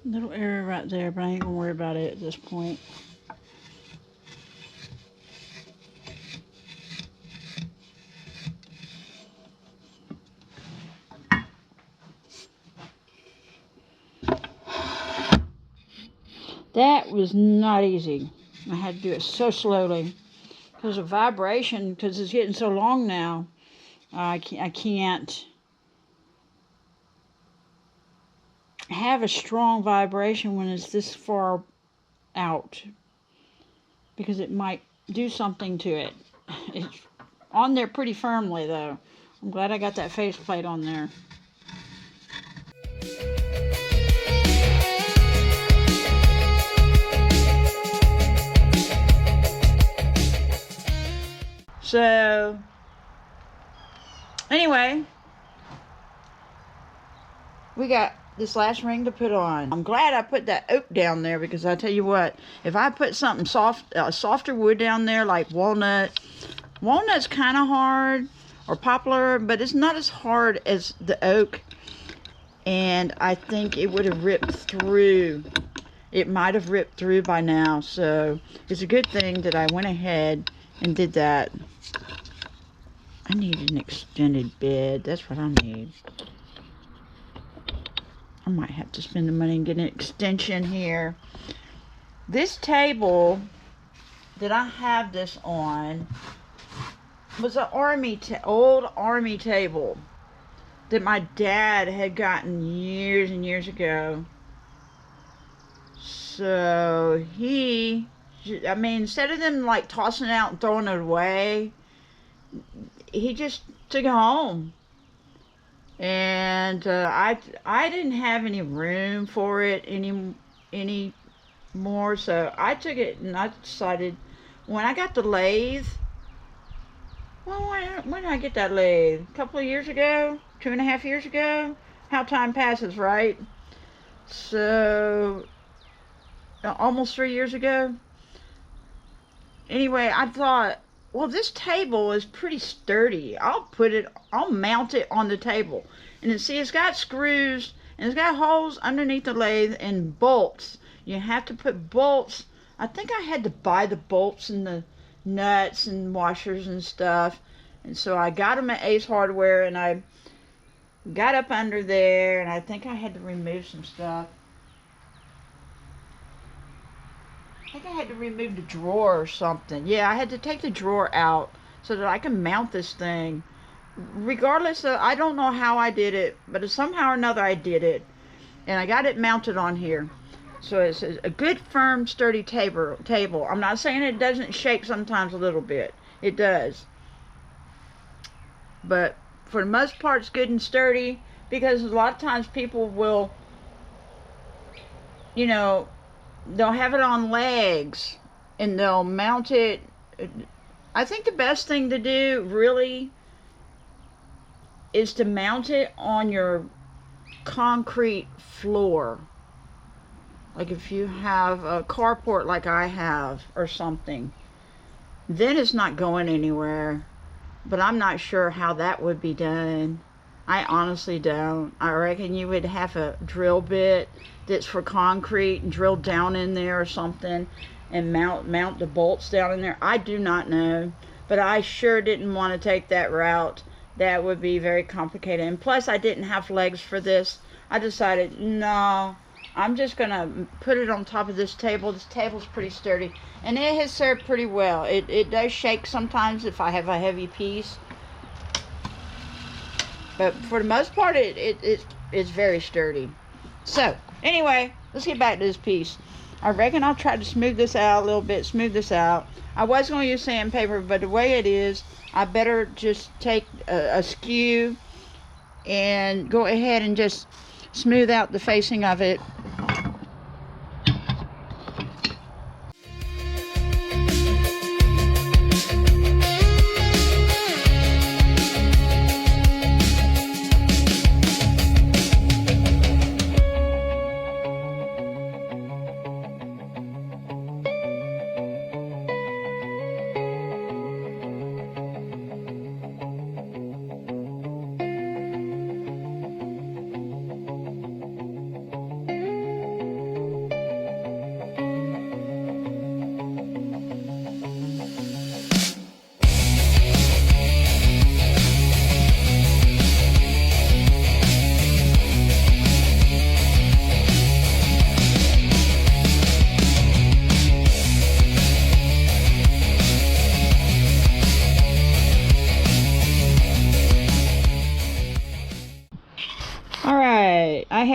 Little area right there, but I ain't gonna worry about it at this point. That was not easy. I had to do it so slowly because of vibration, because it's getting so long now. I can't have a strong vibration when it's this far out, because it might do something to it. It's on there pretty firmly though. I'm glad I got that faceplate on there. So, anyway, we got this last ring to put on. I'm glad I put that oak down there, because I tell you what, if I put something softer wood down there like walnut's kind of hard, or poplar, but it's not as hard as the oak, and I think it would have ripped through. It might have ripped through by now, so it's a good thing that I went ahead and did that. I need an extended bed. That's what I need. I might have to spend the money and get an extension here. This table that I have this on was an old army table that my dad had gotten years and years ago. So instead of them like tossing it out and throwing it away, he just took it home. And I didn't have any room for it anymore, so I took it and I decided, when I got the lathe, well, when did I get that lathe? A couple of years ago? 2.5 years ago? How time passes, right? So, almost 3 years ago. Anyway, I thought, well, this table is pretty sturdy. I'll mount it on the table. And then see, it's got screws, and it's got holes underneath the lathe, and bolts. You have to put bolts. I think I had to buy the bolts and the nuts and washers and stuff. And so I got them at Ace Hardware, and I got up under there, and I think I had to remove some stuff. I think I had to remove the drawer or something. Yeah, I had to take the drawer out so that I can mount this thing. Regardless of, I don't know how I did it, but somehow or another I did it. And I got it mounted on here. So it's a good, firm, sturdy table. I'm not saying it doesn't shake sometimes a little bit. It does. But for the most part, it's good and sturdy, because a lot of times people will, they'll have it on legs and they'll mount it. I think the best thing to do really is to mount it on your concrete floor. Like if you have a carport like I have or something, then it's not going anywhere. But I'm not sure how that would be done. I honestly don't. I reckon you would have a drill bit that's for concrete and drill down in there or something and mount the bolts down in there. I do not know, but I sure didn't want to take that route. That would be very complicated. And plus, I didn't have legs for this. I decided, no, I'm just going to put it on top of this table. This table's pretty sturdy, and it has served pretty well. It does shake sometimes if I have a heavy piece, but for the most part, it's very sturdy. So, anyway, let's get back to this piece. I reckon I'll try to smooth this out a little bit, I was going to use sandpaper, but the way it is, I better just take a skew and go ahead and just smooth out the facing of it.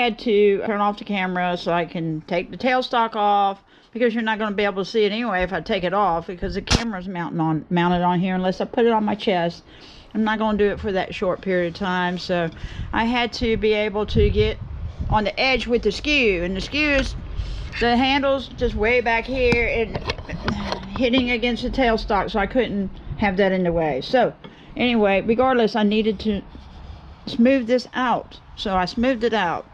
had to turn off the camera so I can take the tailstock off, because you're not going to be able to see it anyway if I take it off, because the camera's mounted on here unless I put it on my chest. I'm not going to do it for that short period of time, so I had to be able to get on the edge with the skew, and the skew is the handle's just way back here and hitting against the tailstock, so I couldn't have that in the way. So anyway, regardless, I needed to smooth this out, so I smoothed it out.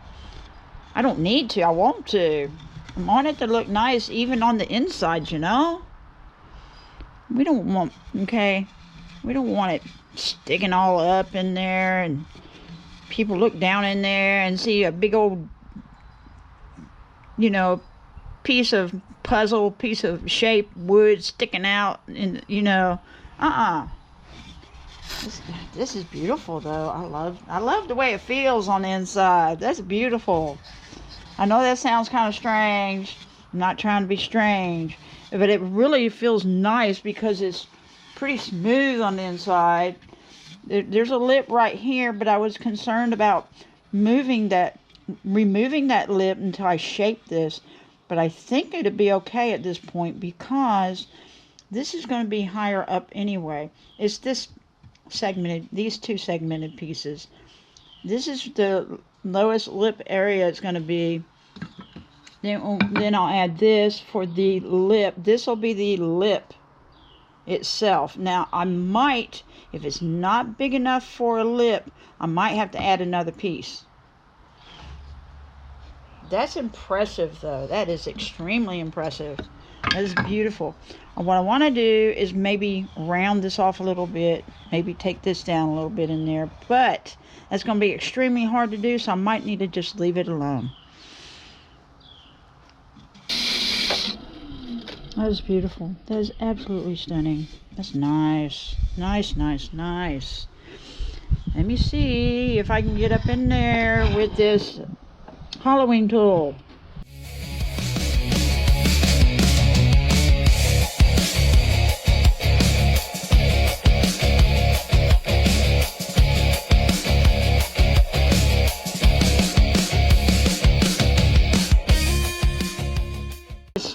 I don't need to, I want to. I want it to look nice even on the inside, you know. We don't want it sticking all up in there and people look down in there and see a big old, you know, piece of puzzle, piece of shape, wood sticking out, and you know, This is beautiful though. I love the way it feels on the inside. That's beautiful. I know that sounds kind of strange. I'm not trying to be strange, but it really feels nice because it's pretty smooth on the inside. There's a lip right here, but I was concerned about removing that lip until I shape this. But I think it'd be okay at this point because this is going to be higher up anyway. It's these two segmented pieces. This is the lowest lip area it's going to be. Then I'll add this for the lip. This will be the lip itself. Now I might, if it's not big enough for a lip, I might have to add another piece. That's impressive though. That is extremely impressive. That is beautiful. And what I want to do is maybe round this off a little bit, maybe take this down a little bit in there, but that's going to be extremely hard to do, so I might need to just leave it alone. That is beautiful. That is absolutely stunning. That's nice. Nice, nice, nice. Let me see if I can get up in there with this Halloween tool.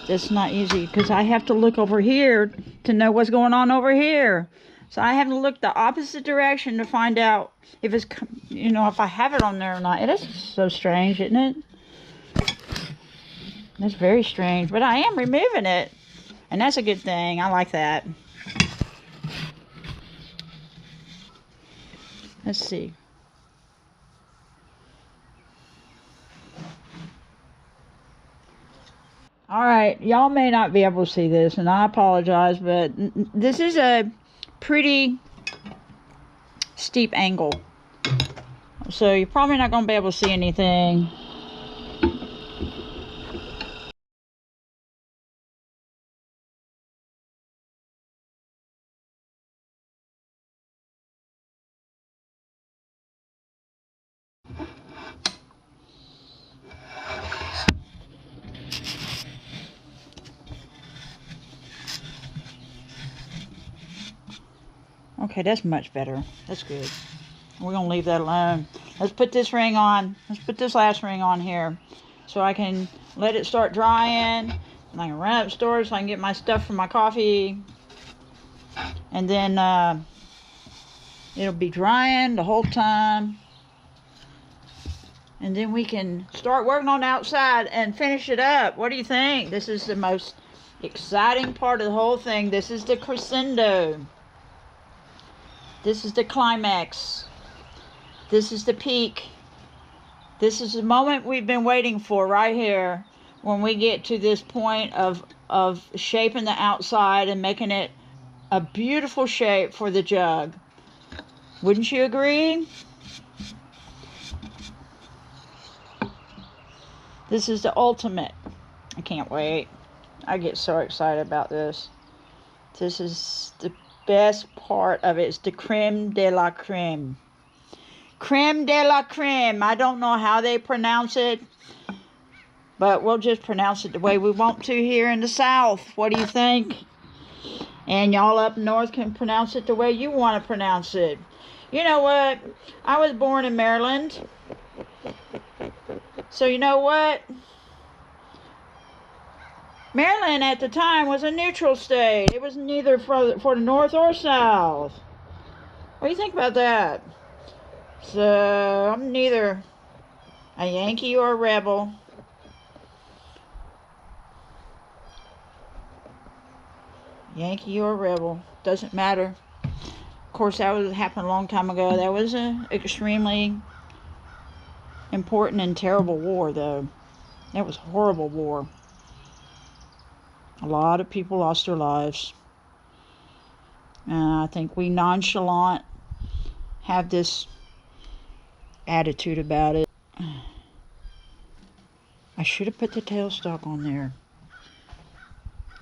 It's not easy because I have to look over here to know what's going on over here. So I have to look the opposite direction to find out if it's, you know, if I have it on there or not. It is so strange, isn't it? It's very strange, but I am removing it, and that's a good thing. I like that. Let's see. All right, y'all may not be able to see this, and I apologize, but this is a pretty steep angle. So you're probably not going to be able to see anything. Okay, that's much better. That's good. We're going to leave that alone. Let's put this ring on. Let's put this last ring on here so I can let it start drying. And I can run upstairs so I can get my stuff for my coffee. And then it'll be drying the whole time. And then we can start working on the outside and finish it up. What do you think? This is the most exciting part of the whole thing. This is the crescendo. This is the climax. This is the peak. This is the moment we've been waiting for right here, when we get to this point of shaping the outside and making it a beautiful shape for the jug. Wouldn't you agree? This is the ultimate. I can't wait. I get so excited about this. This is the best part of it. It's the creme de la creme. Creme de la creme. I don't know how they pronounce it, but we'll just pronounce it the way we want to here in the South. What do you think? And y'all up north can pronounce it the way you want to pronounce it. You know what? I was born in Maryland. So you know what? Maryland at the time was a neutral state. It was neither for the north or south. What do you think about that? So I'm neither a Yankee or a rebel. Yankee or rebel, doesn't matter. Of course, that was happened a long time ago. That was an extremely important and terrible war, though. That was a horrible war. A lot of people lost their lives. I think we nonchalant have this attitude about it. I should have put the tailstock on there.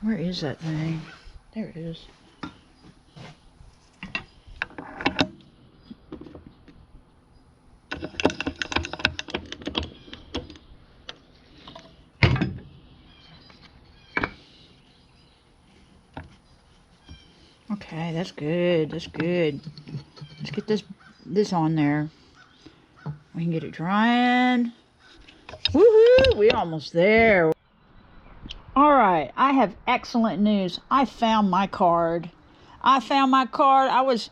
Where is that thing? There it is. Okay, that's good. That's good. Let's get this on there. We can get it drying. Woohoo! We're almost there. Alright, I have excellent news. I found my card. I was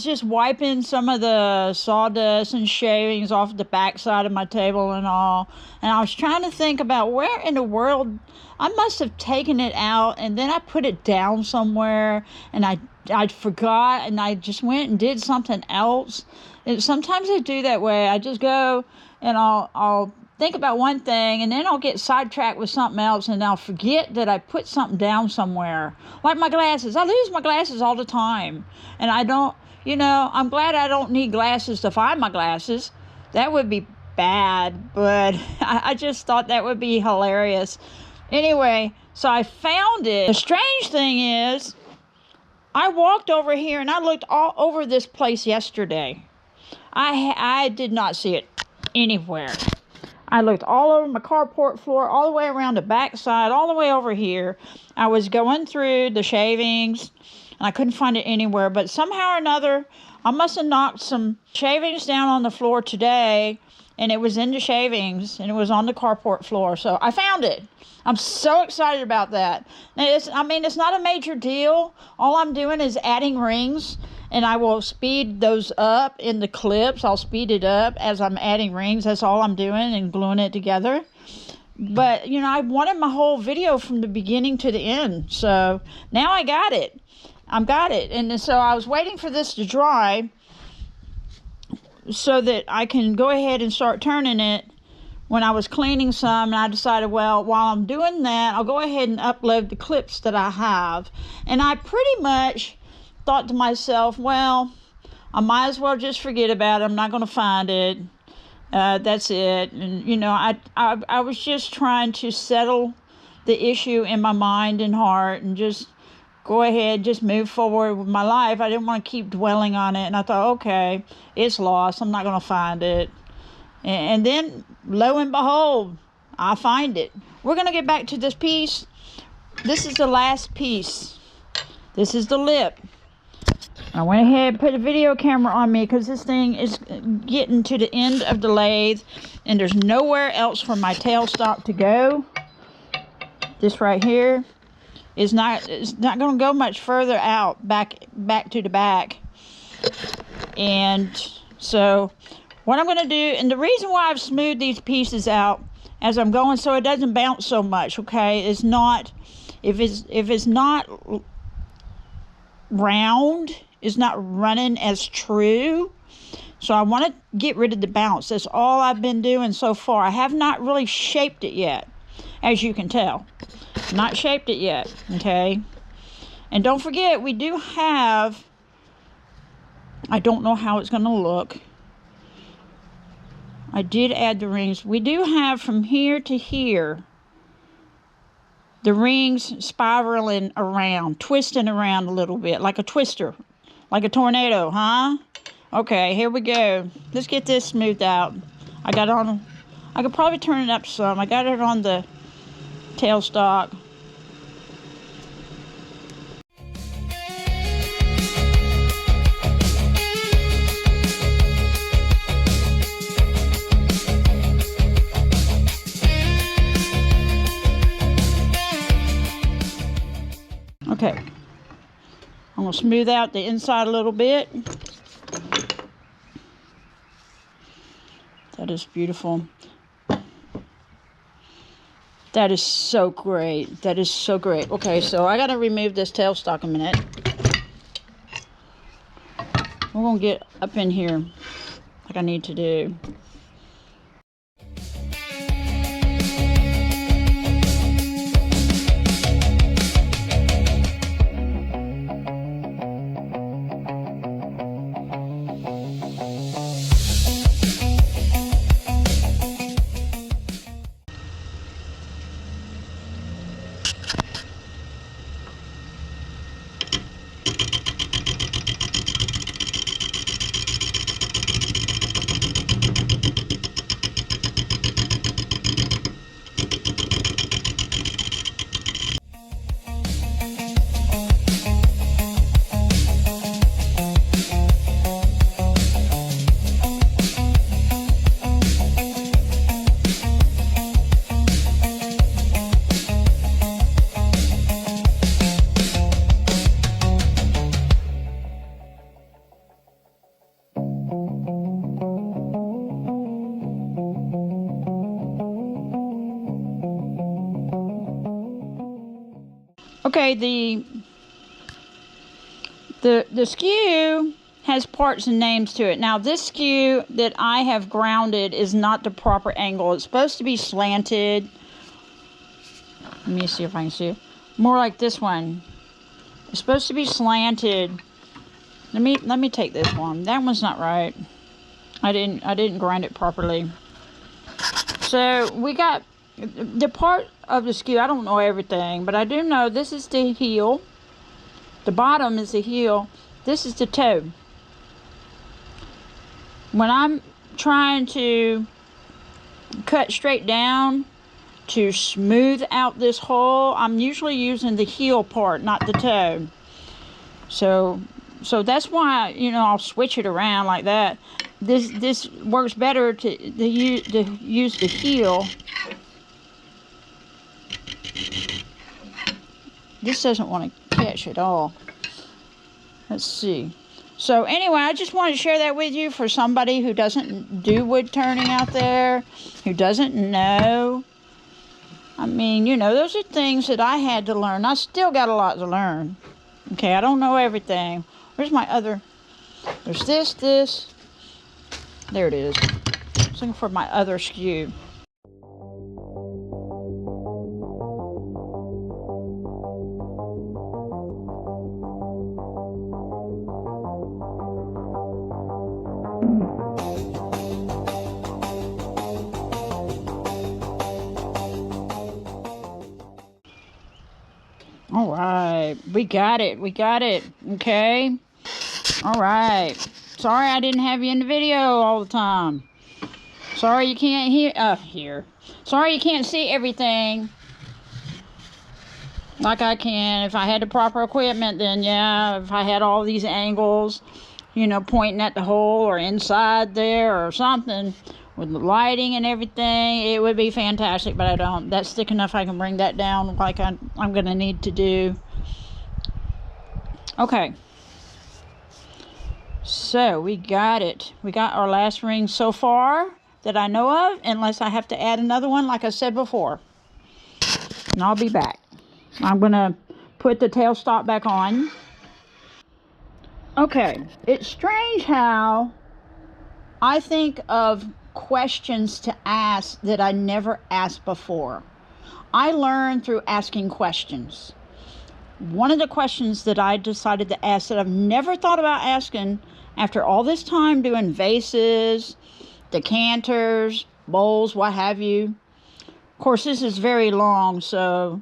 just wiping some of the sawdust and shavings off the back side of my table and all. And I was trying to think about where in the world I must have taken it out, and then I put it down somewhere, and I forgot, and I just went and did something else. And sometimes I do that way. I just go and I'll think about one thing, and then I'll get sidetracked with something else, and I'll forget that I put something down somewhere. Like my glasses. I lose my glasses all the time. And I don't, I'm glad I don't need glasses to find my glasses. That would be bad, but I just thought that would be hilarious. Anyway, so I found it. The strange thing is, I walked over here and I looked all over this place yesterday. I did not see it anywhere. I looked all over my carport floor, all the way around the back side, all the way over here. I was going through the shavings, and I couldn't find it anywhere. But somehow or another, I must have knocked some shavings down on the floor today, and it was in the shavings, and it was on the carport floor. So I found it. I'm so excited about that. Now, it's not a major deal. All I'm doing is adding rings, and I will speed those up in the clips. I'll speed it up as I'm adding rings. That's all I'm doing, and gluing it together. But, I wanted my whole video from the beginning to the end. So now I got it. I've got it. And so I was waiting for this to dry so that I can go ahead and start turning it. When I was cleaning some, and I decided, well, while I'm doing that, I'll go ahead and upload the clips that I have. And I pretty much thought to myself, well, I might as well just forget about it. I'm not going to find it. That's it. And, I was just trying to settle the issue in my mind and heart and just go ahead, just move forward with my life. I didn't want to keep dwelling on it. And I thought, okay, it's lost. I'm not going to find it. And then, lo and behold, I find it. We're going to get back to this piece. This is the last piece. This is the lip. I went ahead and put a video camera on me because this thing is getting to the end of the lathe, and there's nowhere else for my tailstock to go. This right here is not going to go much further out, back to the back. And so what I'm going to do, and the reason why I've smoothed these pieces out as I'm going so it doesn't bounce so much, okay, is not, if it's not round, it's not running as true. So I want to get rid of the bounce. That's all I've been doing so far. I have not really shaped it yet, as you can tell. Not shaped it yet, okay? And don't forget, we do have, I don't know how it's going to look. I did add the rings. We do have from here to here the rings spiraling around, twisting around a little bit, like a twister, like a tornado, huh? Okay, here we go. Let's get this smoothed out. I could probably turn it up some. I got it on the tailstock. Okay. I'm going to smooth out the inside a little bit. That is beautiful. That is so great. That is so great. Okay, so I got to remove this tailstock a minute. We're going to get up in here like I need to do. Okay, the skew has parts and names to it. Now, this skew that I have grounded is not the proper angle. It's supposed to be slanted. Let me see if I can see it. More like this one. It's supposed to be slanted. Let me take this one. That one's not right. I didn't grind it properly. So we got the part of the skew. I don't know everything, but I do know this is the heel. The bottom is the heel. This is the toe. When I'm trying to cut straight down to smooth out this hole, I'm usually using the heel part, not the toe. So that's why, you know, I'll switch it around like that. This works better to use the heel. This doesn't want to catch at all. Let's see. So anyway, I just wanted to share that with you for somebody who doesn't do wood turning out there, who doesn't know. I mean, you know, those are things that I had to learn. I still got a lot to learn. Okay, I don't know everything. Where's my other? There's this. There it is. I was looking for my other skew. All right, we got it, okay? All right. Sorry I didn't have you in the video all the time. Sorry you can't hear. Sorry you can't see everything like I can. If I had the proper equipment, then yeah, if I had all these angles, you know, pointing at the hole or inside there or something, with the lighting and everything, it would be fantastic, but I don't. That's thick enough I can bring that down like I'm going to need to do. Okay. So, we got it. We got our last ring so far that I know of, unless I have to add another one like I said before. And I'll be back. I'm going to put the tailstock back on. Okay. It's strange how I think of questions to ask that I never asked before. I learned through asking questions. One of the questions that I decided to ask that I've never thought about asking after all this time doing vases, decanters, bowls, what have you. Of course, this is very long, so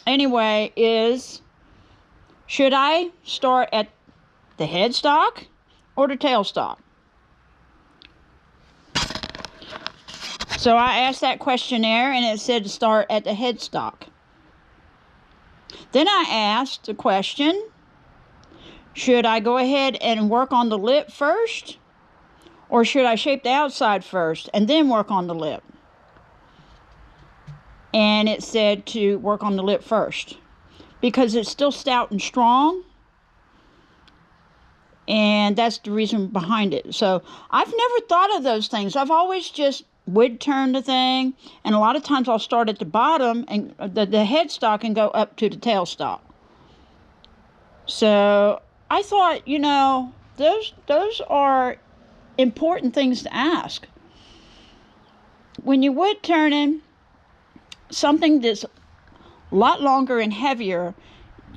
anyway, is should I start at the headstock or the tailstock? So I asked that questionnaire and it said to start at the headstock. Then I asked the question, should I go ahead and work on the lip first? Or should I shape the outside first and then work on the lip? And it said to work on the lip first. because it's still stout and strong. And that's the reason behind it. So I've never thought of those things. I've always just wood turned the thing. And a lot of times I'll start at the bottom and the headstock and go up to the tailstock. So I thought, you know, those are important things to ask. When you're wood turning something that's a lot longer and heavier,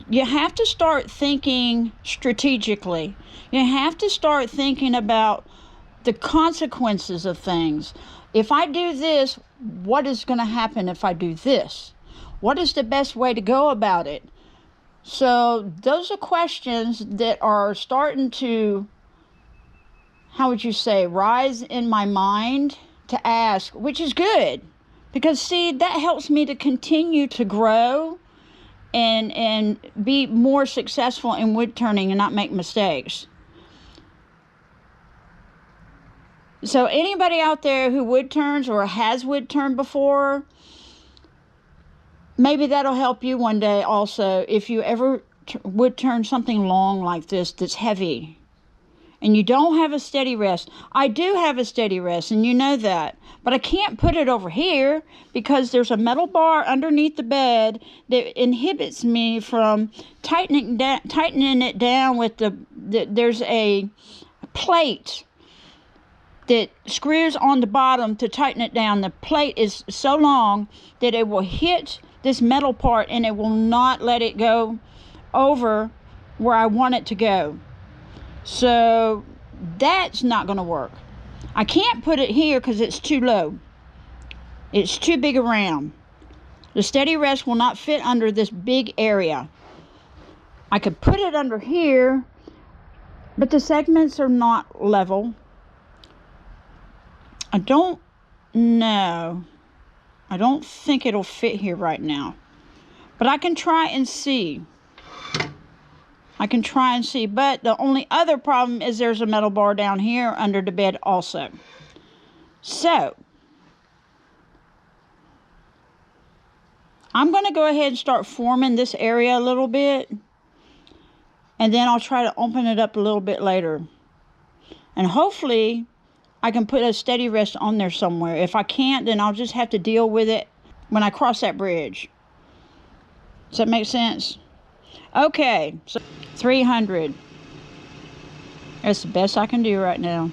you have to start thinking strategically. You have to start thinking about the consequences of things. If I do this, what is going to happen if I do this? What is the best way to go about it? So those are questions that are starting to, how would you say, rise in my mind to ask, which is good. Because see, that helps me to continue to grow and be more successful in wood turning and not make mistakes. So anybody out there who wood turns or has wood turned before, maybe that'll help you one day also. If you ever would turn something long like this that's heavy and you don't have a steady rest. I do have a steady rest, and you know that. But I can't put it over here because there's a metal bar underneath the bed that inhibits me from tightening it down with there's a plate that screws on the bottom to tighten it down. The plate is so long that it will hit this metal part and it will not let it go over where I want it to go. So that's not going to work. I can't put it here because it's too low. It's too big around. The steady rest will not fit under this big area. I could put it under here, but the segments are not level. I don't know. I don't think it'll fit here right now. But I can try and see. But the only other problem is there's a metal bar down here under the bed also. So, I'm going to go ahead and start forming this area a little bit. And then I'll try to open it up a little bit later. And hopefully I can put a steady rest on there somewhere. If I can't, then I'll just have to deal with it when I cross that bridge. Does that make sense? Okay, so 300. That's the best I can do right now.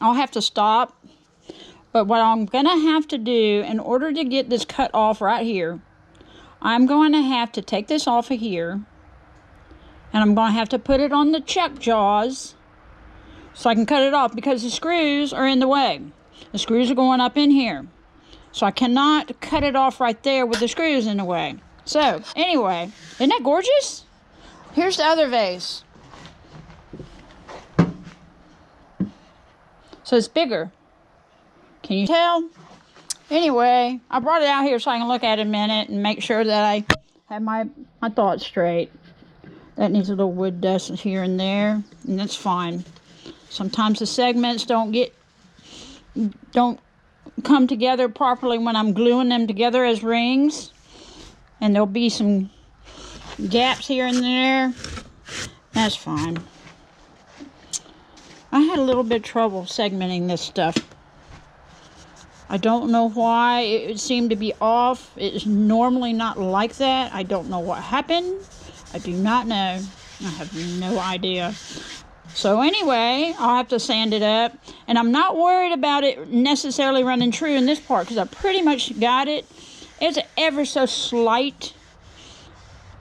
I'll have to stop. But what I'm going to have to do in order to get this cut off right here, I'm going to have to take this off of here. And I'm going to have to put it on the chuck jaws so I can cut it off because the screws are in the way. The screws are going up in here. So I cannot cut it off right there with the screws in the way. So, anyway, isn't that gorgeous? Here's the other vase. So it's bigger. Can you tell? Anyway, I brought it out here so I can look at it a minute and make sure that I have my thoughts straight. That needs a little wood dust here and there, and that's fine. Sometimes the segments don't come together properly when I'm gluing them together as rings, and there'll be some gaps here and there. That's fine. I had a little bit of trouble segmenting this stuff. I don't know why it seemed to be off. It's normally not like that. I don't know what happened. I do not know. I have no idea. So anyway, I'll have to sand it up. And I'm not worried about it necessarily running true in this part because I pretty much got it. It's an ever so slight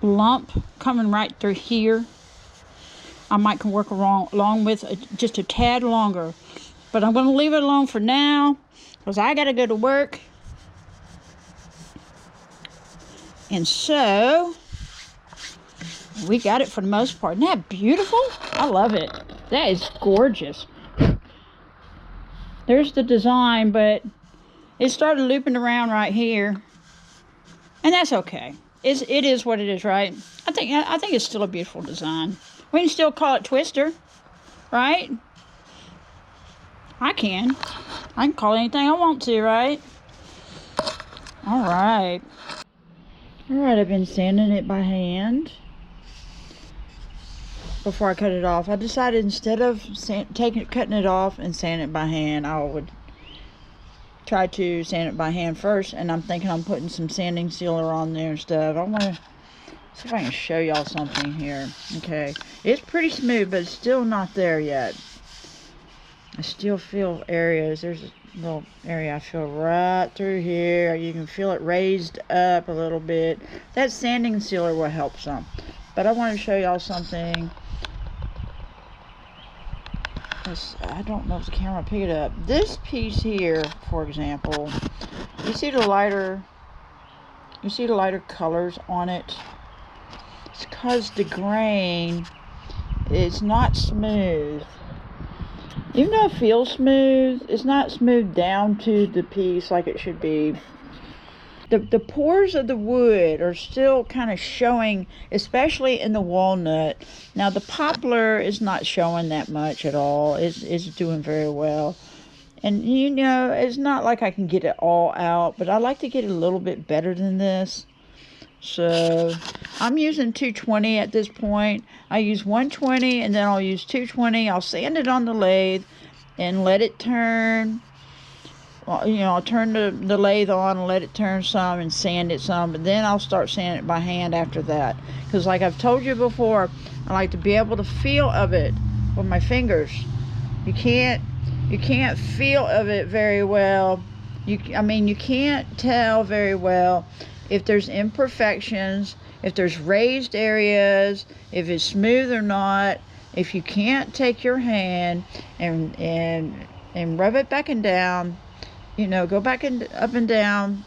lump coming right through here. I might can work along with just a tad longer. But I'm going to leave it alone for now because I got to go to work. And so we got it for the most part. Isn't that beautiful? I love it. That is gorgeous. There's the design, but it started looping around right here. And that's okay. It is what it is, right? I think it's still a beautiful design. We can still call it Twister, right? I can call it anything I want to, right? All right. All right, I've been sanding it by hand before I cut it off. I decided instead of cutting it off and sanding it by hand, I would try to sand it by hand first. And I'm thinking I'm putting some sanding sealer on there and stuff. I want to see if I can show y'all something here. Okay, it's pretty smooth, but it's still not there yet. I still feel areas. There's a little area I feel right through here. You can feel it raised up a little bit. That sanding sealer will help some. But I want to show y'all something. I don't know if the camera picked it up. This piece here, for example, you see the lighter colors on it. It's because the grain is not smooth. Even though it feels smooth, it's not smooth down to the piece like it should be. The pores of the wood are still kind of showing, especially in the walnut. Now the poplar is not showing that much at all. It's doing very well. And you know, it's not like I can get it all out, but I like to get it a little bit better than this. So I'm using 220 at this point. I use 120 and then I'll use 220. I'll sand it on the lathe and let it turn. Well, you know, I'll turn the lathe on and let it turn some and sand it some, but then I'll start sanding it by hand after that. Because like I've told you before, I like to be able to feel of it with my fingers. You can't feel of it very well. You can't tell very well if there's imperfections, if there's raised areas, if it's smooth or not. If you can't take your hand and rub it back and down, you know, go back and up and down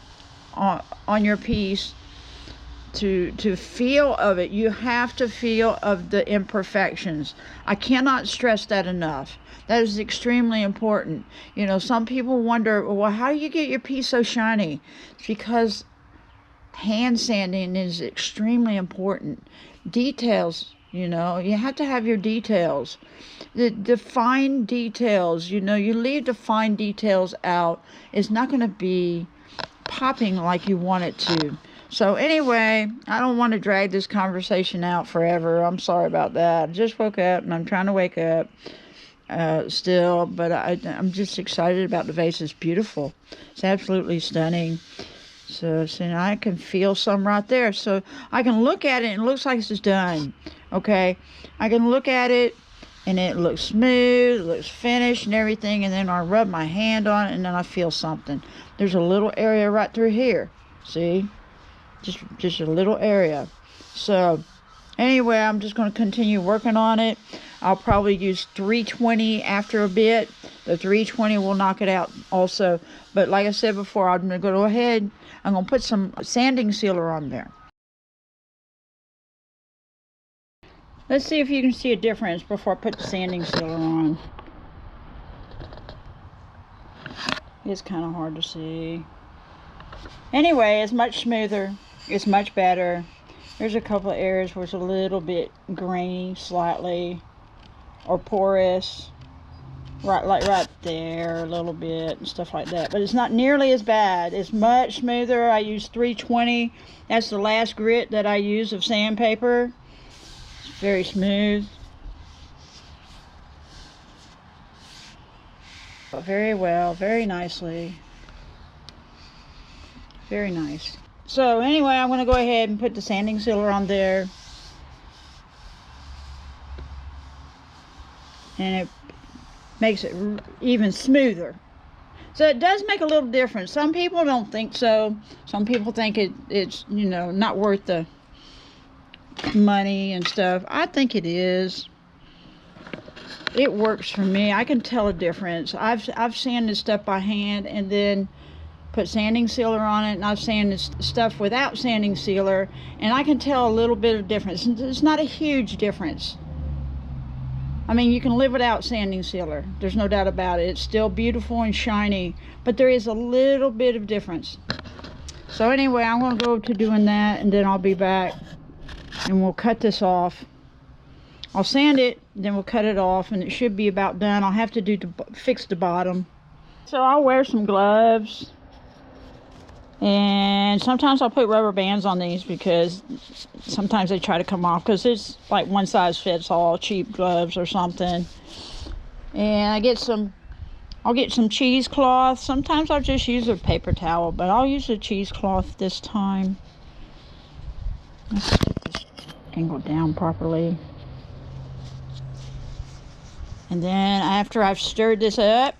on your piece to feel of it. You have to feel of the imperfections. I cannot stress that enough. That is extremely important. You know, some people wonder, well, how do you get your piece so shiny? It's because hand sanding is extremely important. Details, you know, you have to have your details. The fine details, you know, you leave the fine details out, it's not going to be popping like you want it to. So anyway, I don't want to drag this conversation out forever. I'm sorry about that. I just woke up and I'm trying to wake up still, but I'm just excited about the vase. It's beautiful. It's absolutely stunning. So now I can feel some right there. So I can look at it and it looks like it's done. Okay, I can look at it and it looks smooth, it looks finished and everything, and then I rub my hand on it and then I feel something. There's a little area right through here. See? Just a little area. So anyway, I'm just going to continue working on it. I'll probably use 320 after a bit. The 320 will knock it out also. But like I said before, I'm going to go ahead. I'm going to put some sanding sealer on there. Let's see if you can see a difference before I put the sanding sealer on. It's kind of hard to see. Anyway, it's much smoother. It's much better. There's a couple of areas where it's a little bit grainy, slightly, or porous. Right there, a little bit, and stuff like that. But it's not nearly as bad. It's much smoother. I use 320. That's the last grit that I use of sandpaper. It's very smooth. Very well, very nicely. Very nice. So anyway, I'm going to go ahead and put the sanding sealer on there. And it makes it even smoother. So it does make a little difference. Some people don't think so. Some people think it's, you know, not worth the money and stuff. I think it is. It works for me. I can tell a difference. I've sanded stuff by hand and then put sanding sealer on it, and I've sanded stuff without sanding sealer, and I can tell a little bit of difference. It's not a huge difference. I mean, you can live without sanding sealer. There's no doubt about it. It's still beautiful and shiny, but there is a little bit of difference. So anyway, I'm going to go to doing that, and then I'll be back, and we'll cut this off. I'll sand it, then we'll cut it off, and it should be about done. I'll have to do to fix the bottom. So I'll wear some gloves, and sometimes I'll put rubber bands on these because sometimes they try to come off, because it's like one size fits all, cheap gloves or something. And I'll get some cheesecloth. Sometimes I'll just use a paper towel, but I'll use a cheesecloth this time. Let's get this angled down properly. And then after I've stirred this up,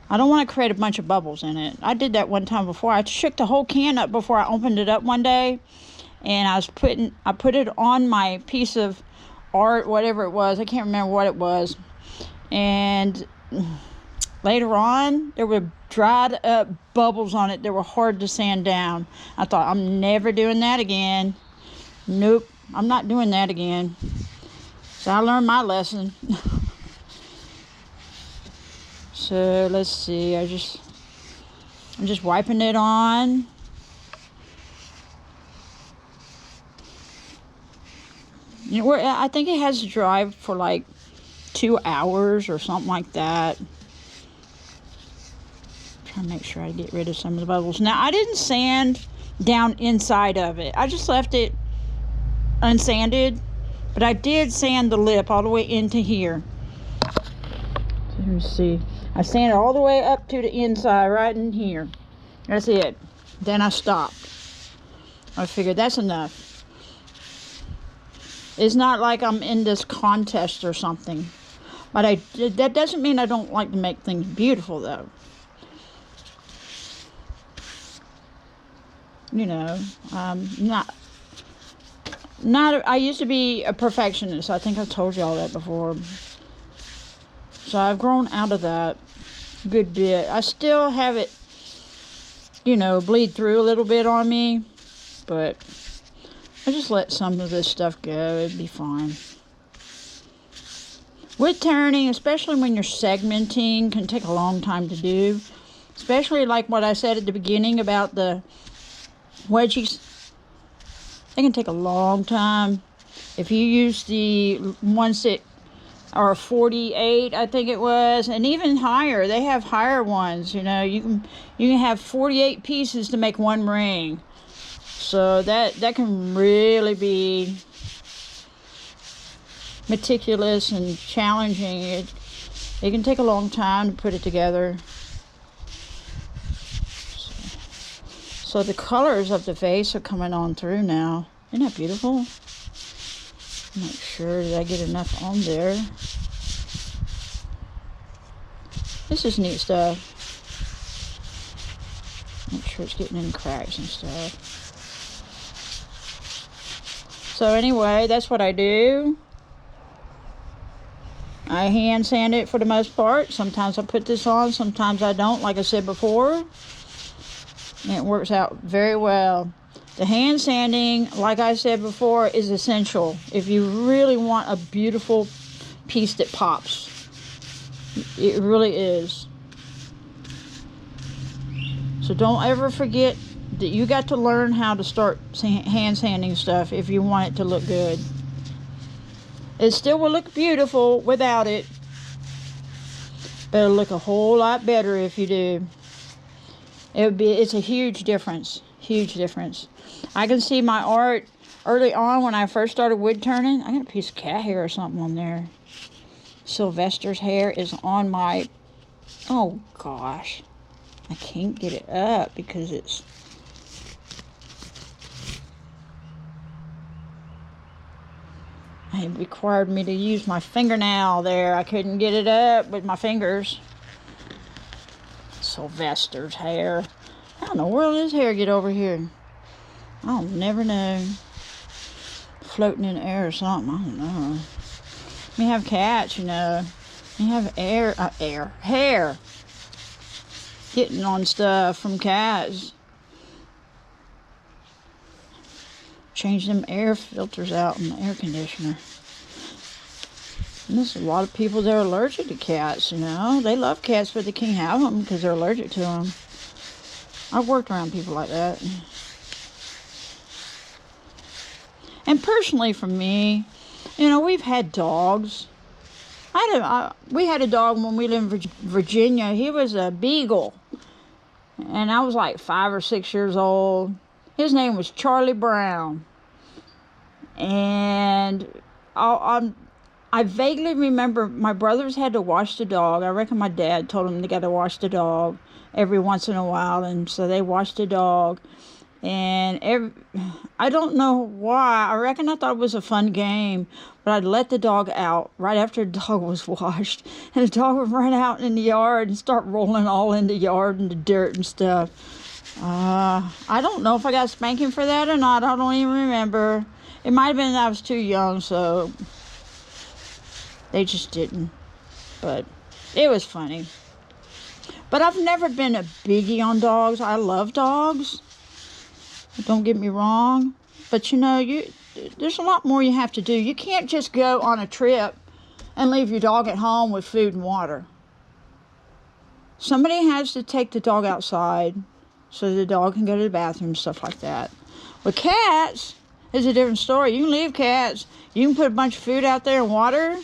I don't want to create a bunch of bubbles in it. I did that one time before. I shook the whole can up before I opened it up one day, and I put it on my piece of art, whatever it was. I can't remember what it was. And later on, there were dried up bubbles on it that were hard to sand down. I thought, I'm never doing that again. Nope, I'm not doing that again. So I learned my lesson. So let's see, I'm just wiping it on. You know, I think it has to dry for like 2 hours or something like that. Trying to make sure I get rid of some of the bubbles. Now, I didn't sand down inside of it. I just left it unsanded, but I did sand the lip all the way into here. So let me see. I sanded all the way up to the inside, right in here. That's it. Then I stopped. I figured that's enough. It's not like I'm in this contest or something. But that doesn't mean I don't like to make things beautiful, though. You know, I used to be a perfectionist. I think I've told y'all that before. So I've grown out of that a good bit. I still have it, you know, bleed through a little bit on me, but I just let some of this stuff go. It'd be fine. Wood turning, especially when you're segmenting, can take a long time to do. Especially like what I said at the beginning about the wedgies. They can take a long time. If you use the ones that are 48, I think it was, and even higher. They have higher ones. You know, you can have 48 pieces to make one ring. So that can really be meticulous and challenging. It can take a long time to put it together. So the colors of the vase are coming on through now. Isn't that beautiful? Make sure that I get enough on there. This is neat stuff. Make sure it's getting any cracks and stuff. So anyway, that's what I do. I hand sand it for the most part. Sometimes I put this on, sometimes I don't, like I said before. And it works out very well. The hand sanding, like I said before, is essential if you really want a beautiful piece that pops. It really is. So don't ever forget that you got to learn how to start hand sanding stuff if you want it to look good. It still will look beautiful without it, but it'll look a whole lot better if you do. It's a huge difference. Huge difference. I can see my art early on when I first started wood turning. I got a piece of cat hair or something on there. Sylvester's hair is on my... Oh gosh. I can't get it up because it's... It required me to use my fingernail there. I couldn't get it up with my fingers. Sylvester's hair. How in the world did his hair get over here? I'll never know. Floating in the air or something. I don't know. We have cats, you know. We have hair. Getting on stuff from cats. Change them air filters out in the air conditioner. And there's a lot of people that are allergic to cats, you know. They love cats, but they can't have them because they're allergic to them. I've worked around people like that. And personally for me, you know, we've had dogs. We had a dog when we lived in Virginia. He was a beagle. And I was like 5 or 6 years old. His name was Charlie Brown. And I vaguely remember my brothers had to wash the dog. I reckon my dad told them they got to wash the dog every once in a while. And so they washed the dog. And I don't know why. I reckon I thought it was a fun game. But I'd let the dog out right after the dog was washed. And the dog would run out in the yard and start rolling all in the yard and the dirt and stuff. I don't know if I got spanking for that or not. I don't even remember. It might have been that I was too young, so they just didn't. But it was funny. But I've never been a biggie on dogs. I love dogs. Don't get me wrong. But you know, there's a lot more you have to do. You can't just go on a trip and leave your dog at home with food and water. Somebody has to take the dog outside so the dog can go to the bathroom, stuff like that. With cats, it's a different story. You can leave cats. You can put a bunch of food out there and water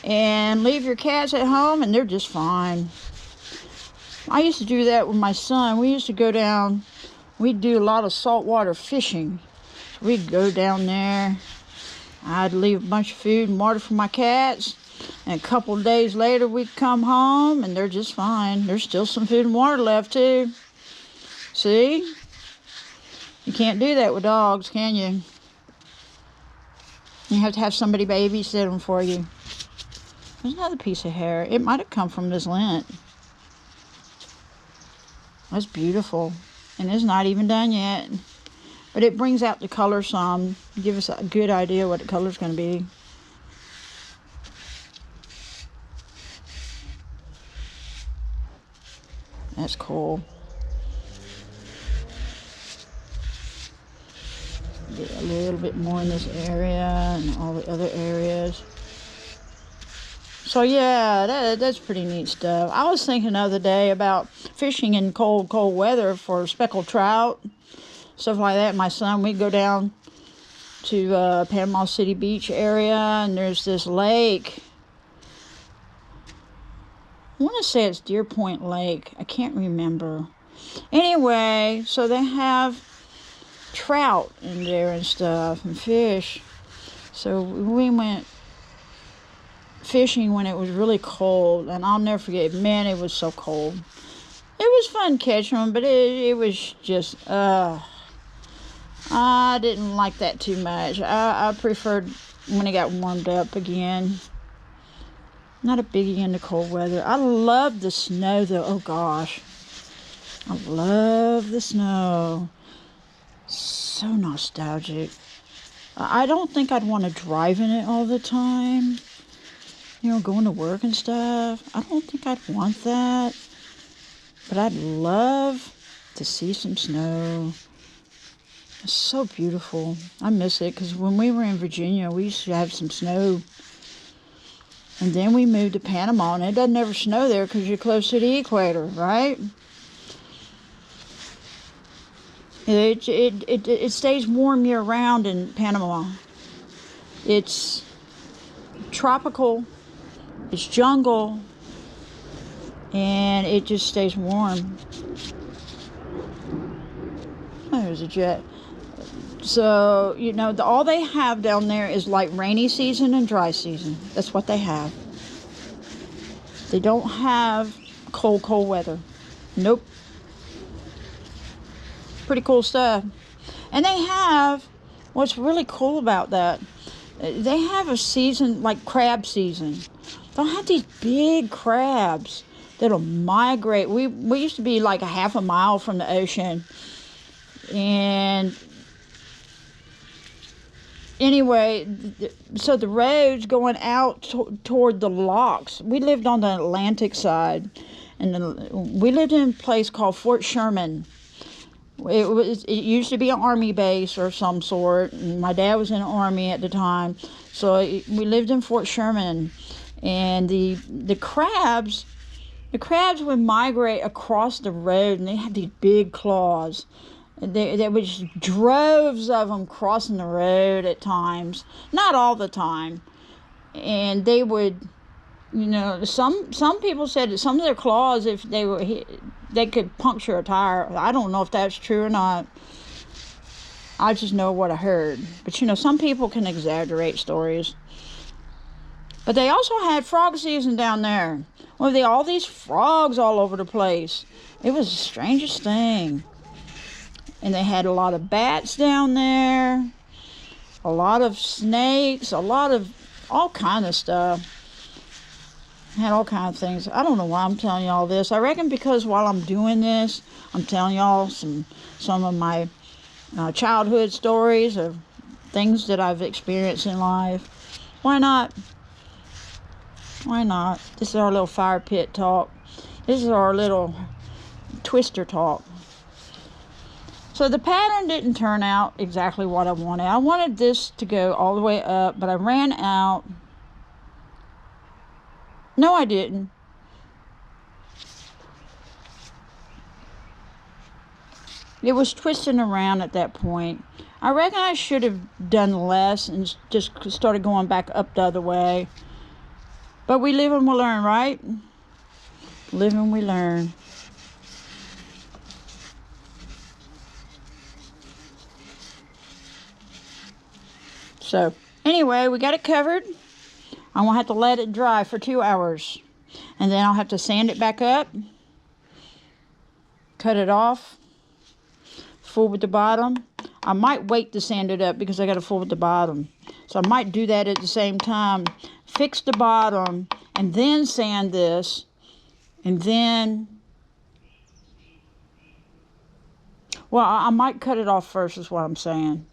and leave your cats at home and they're just fine. I used to do that with my son. We used to go down, we'd do a lot of saltwater fishing. So we'd go down there. I'd leave a bunch of food and water for my cats. And a couple of days later, we'd come home, and they're just fine. There's still some food and water left, too. See? You can't do that with dogs, can you? You have to have somebody babysit them for you. There's another piece of hair. It might have come from this lint. That's beautiful. And it's not even done yet. But it brings out the color some. Give us a good idea what the color's going to be. That's cool. Get a little bit more in this area and all the other areas. So yeah, that's pretty neat stuff. I was thinking the other day about fishing in cold weather for speckled trout, stuff like that. My son, we'd go down to Panama City Beach area, and there's this lake. I want to say it's Deer Point Lake. I can't remember. Anyway, so they have trout in there and stuff and fish. So we went fishing when it was really cold, and I'll never forget. Man, it was so cold. It was fun catching them, but it was just I didn't like that too much. I preferred when it got warmed up again. Not a biggie into cold weather. I love the snow though. Oh gosh. I love the snow. So nostalgic. I don't think I'd want to drive in it all the time. You know, going to work and stuff. I don't think I'd want that. But I'd love to see some snow. It's so beautiful. I miss it because when we were in Virginia, we used to have some snow. And then we moved to Panama, and it doesn't ever snow there because you're close to the equator, right? It stays warm year-round in Panama. It's tropical, it's jungle, and it just stays warm. Oh, there's a jet. So, you know, all they have down there is like rainy season and dry season. That's what they have. They don't have cold weather. Nope. Pretty cool stuff. And they have, what's really cool about that, they have a season like crab season. They'll have these big crabs that'll migrate. We used to be like a half a mile from the ocean. And anyway, so the roads going out toward the locks. We lived on the Atlantic side. And we lived in a place called Fort Sherman. It used to be an army base or some sort. And my dad was in the army at the time, so we lived in Fort Sherman. And the crabs would migrate across the road, and they had these big claws. There was just droves of them crossing the road at times, not all the time. And they would, you know, some people said that some of their claws, if they were hit, they could puncture a tire. I don't know if that's true or not. I just know what I heard. But, you know, some people can exaggerate stories. But they also had frog season down there. Well, they all these frogs all over the place. It was the strangest thing. And they had a lot of bats down there. A lot of snakes. A lot of all kind of stuff. Had all kinds of things. I don't know why I'm telling you all this. I reckon because while I'm doing this, I'm telling y'all some of my childhood stories of things that I've experienced in life. Why not? Why not? This is our little fire pit talk. This is our little twister talk. So the pattern didn't turn out exactly what I wanted. I wanted this to go all the way up, but I ran out. No, I didn't. It was twisting around at that point. I reckon I should have done less and just started going back up the other way. But we live and we learn, right? Live and we learn. So, anyway, we got it covered. I'm going to have to let it dry for 2 hours. And then I'll have to sand it back up. Cut it off. Full with the bottom. I might wait to sand it up because I got to full with the bottom. So I might do that at the same time. Fix the bottom. And then sand this. And then... Well, I might cut it off first is what I'm saying.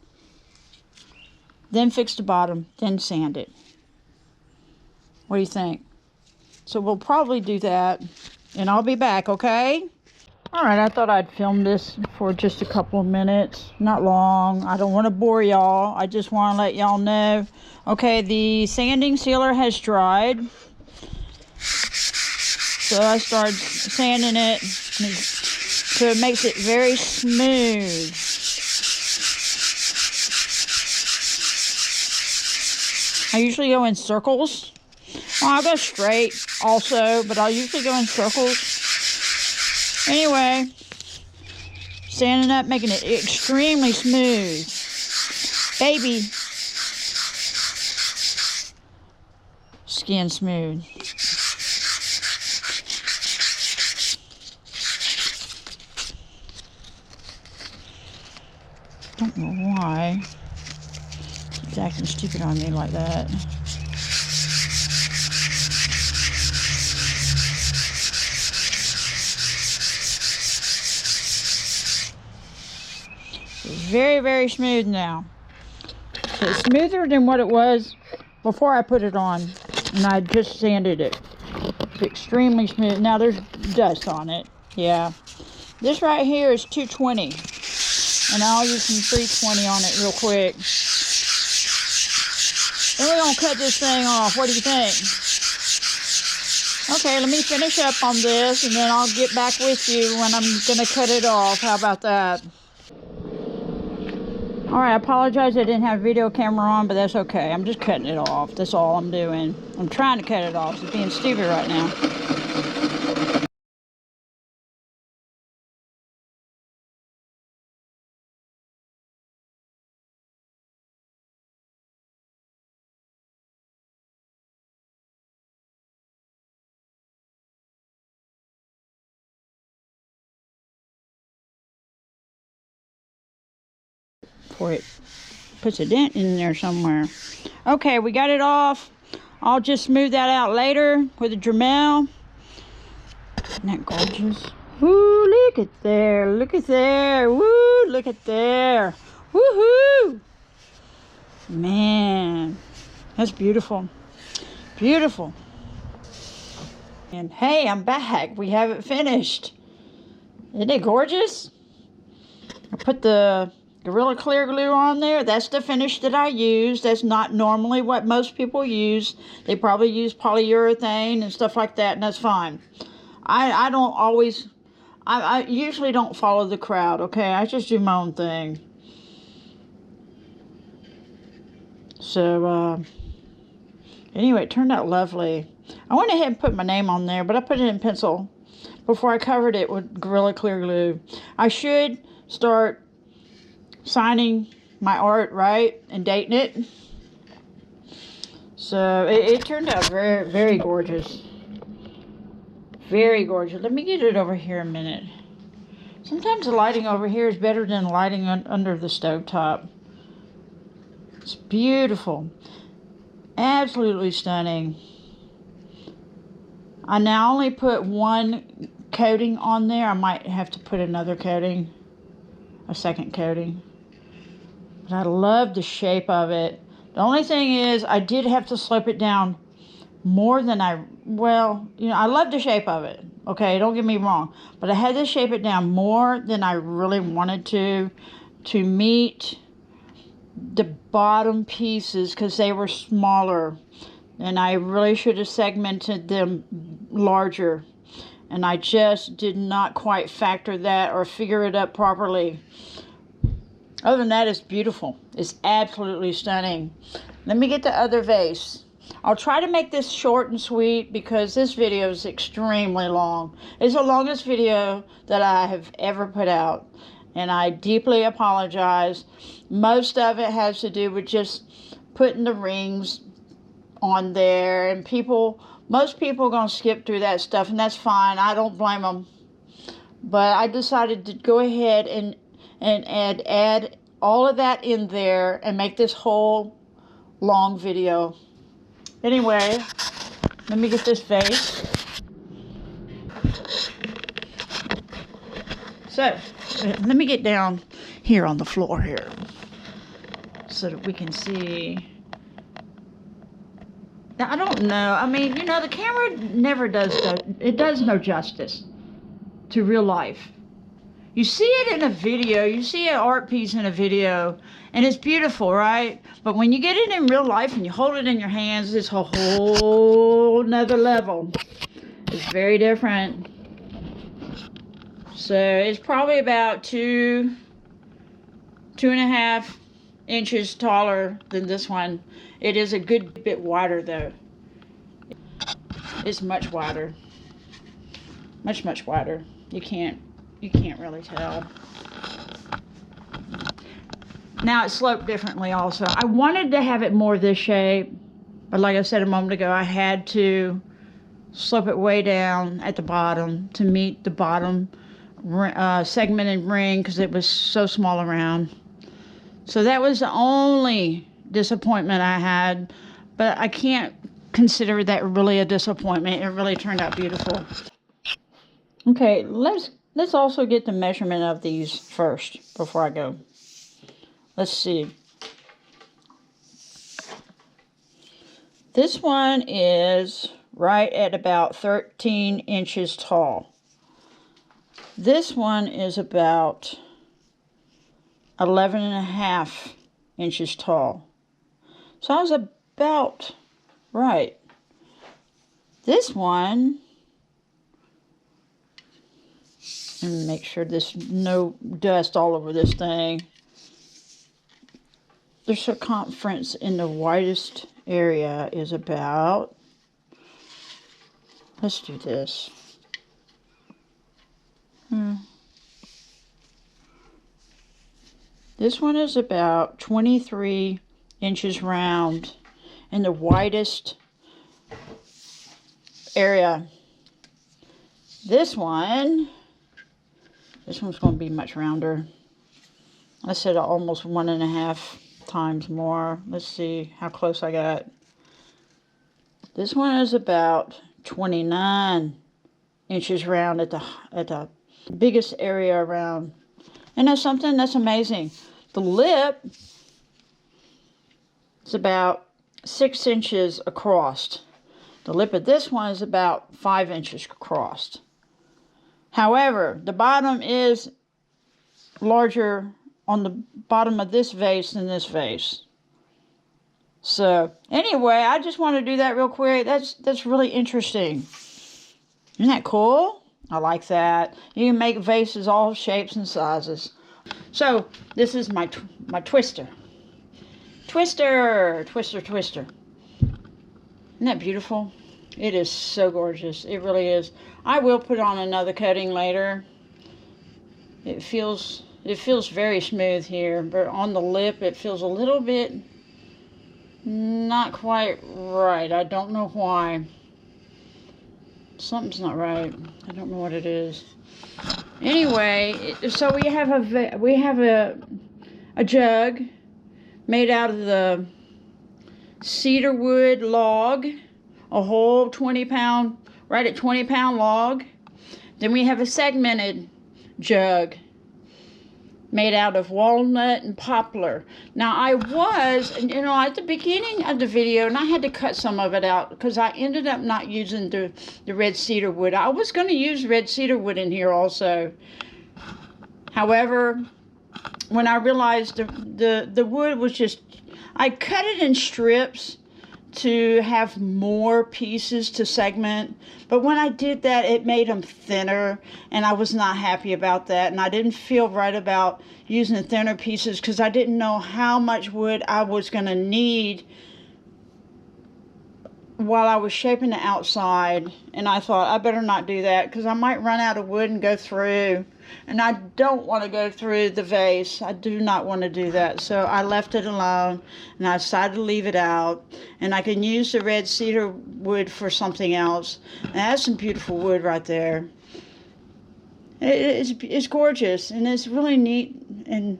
Then fix the bottom. Then sand it. What do you think? So we'll probably do that. And I'll be back, okay? Alright, I thought I'd film this for just a couple of minutes. Not long. I don't want to bore y'all. I just want to let y'all know. Okay, the sanding sealer has dried. So I started sanding it. So it makes it very smooth. I usually go in circles. Well, I'll go straight also, but I'll usually go in circles. Anyway, sanding up, making it extremely smooth. Baby. Skin smooth. Don't know why. It's acting stupid on me like that. It's very, very smooth now. So it's smoother than what it was before I put it on, and I just sanded it. It's extremely smooth. Now there's dust on it. Yeah. This right here is 220, and I'll use some 320 on it real quick. Then we're gonna cut this thing off. What do you think? Okay, let me finish up on this, and then I'll get back with you when I'm gonna cut it off. How about that? Alright, I apologize I didn't have video camera on, but that's okay. I'm just cutting it off. That's all I'm doing. I'm trying to cut it off. It's being stupid right now. Before it puts a dent in there somewhere. Okay, we got it off. I'll just smooth that out later with a Dremel. Isn't that gorgeous? Woo, look at there. Look at there. Woo, look at there. Woohoo! Man, that's beautiful. Beautiful. And hey, I'm back. We haven't finished. Isn't it gorgeous? I put the Gorilla Clear Glue on there. That's the finish that I use. That's not normally what most people use. They probably use polyurethane and stuff like that, and that's fine. I don't always, I usually don't follow the crowd, okay? I just do my own thing. So, anyway, it turned out lovely. I went ahead and put my name on there, but I put it in pencil before I covered it with Gorilla Clear Glue. I should start signing my art, right, and dating it. So it turned out very, very gorgeous. Very gorgeous. Let me get it over here a minute. Sometimes the lighting over here is better than lighting under the stovetop. It's beautiful. Absolutely stunning. I now only put one coating on there. I might have to put another coating, a second coating. But I love the shape of it. The only thing is I did have to slope it down more than I love the shape of it. Okay, don't get me wrong. But I had to shape it down more than I really wanted to meet the bottom pieces because they were smaller. And I really should have segmented them larger. And I just did not quite factor that or figure it up properly. Other than that, it's beautiful. It's absolutely stunning. Let me get the other vase. I'll try to make this short and sweet because this video is extremely long. It's the longest video that I have ever put out. And I deeply apologize. Most of it has to do with just putting the rings on there. And most people are going to skip through that stuff. And that's fine. I don't blame them. But I decided to go ahead and add all of that in there and make this whole long video. Anyway, let me get this vase. So, let me get down here on the floor here so that we can see. Now, I don't know. I mean, the camera never does no justice to real life. You see it in a video, you see an art piece in a video, and it's beautiful, right? But when you get it in real life and you hold it in your hands, it's a whole nother level. It's very different. So it's probably about 2.5 inches taller than this one. It is a good bit wider though. It's much wider. Much wider. You can't really tell. Now it's sloped differently also. I wanted to have it more this shape, but like I said a moment ago, I had to slope it way down at the bottom to meet the bottom segmented ring because it was so small around. So that was the only disappointment I had, but I can't consider that really a disappointment. It really turned out beautiful. Okay, let's also get the measurement of these first before I go. Let's see. This one is right at about 13 inches tall. This one is about 11.5 inches tall. So I was about right. This one, and make sure there's no dust all over this thing. The circumference in the widest area is about, let's do this. This one is about 23 inches round in the widest area. This one's going to be much rounder. I said almost 1.5 times more. Let's see how close I got. This one is about 29 inches round at the biggest area around. And that's something that's amazing. The lip is about 6 inches across. The lip of this one is about 5 inches across. However, the bottom is larger on the bottom of this vase than this vase. So anyway, I just want to do that real quick. That's really interesting. Isn't that cool? I like that. You can make vases all shapes and sizes. So this is my twister. Twister. Isn't that beautiful? It is so gorgeous. It really is. I will put on another coating later. It feels very smooth here, but on the lip it feels a little bit not quite right. I don't know why. Something's not right. I don't know what it is. Anyway, so we have a jug made out of the cedar wood log, a whole 20-pound, right at 20-pound log. Then we have a segmented jug made out of walnut and poplar. Now I was, at the beginning of the video, and I had to cut some of it out because I ended up not using the red cedar wood. I was going to use red cedar wood in here also. However, when I realized the wood was just, I cut it in strips to have more pieces to segment, but when I did that it made them thinner, and I was not happy about that, and I didn't feel right about using thinner pieces because I didn't know how much wood I was going to need while I was shaping the outside. And I thought I better not do that because I might run out of wood and go through, and I don't want to go through the vase. I do not want to do that. So I left it alone, and I decided to leave it out, and I can use the red cedar wood for something else. And that's some beautiful wood right there. It's gorgeous, and it's really neat and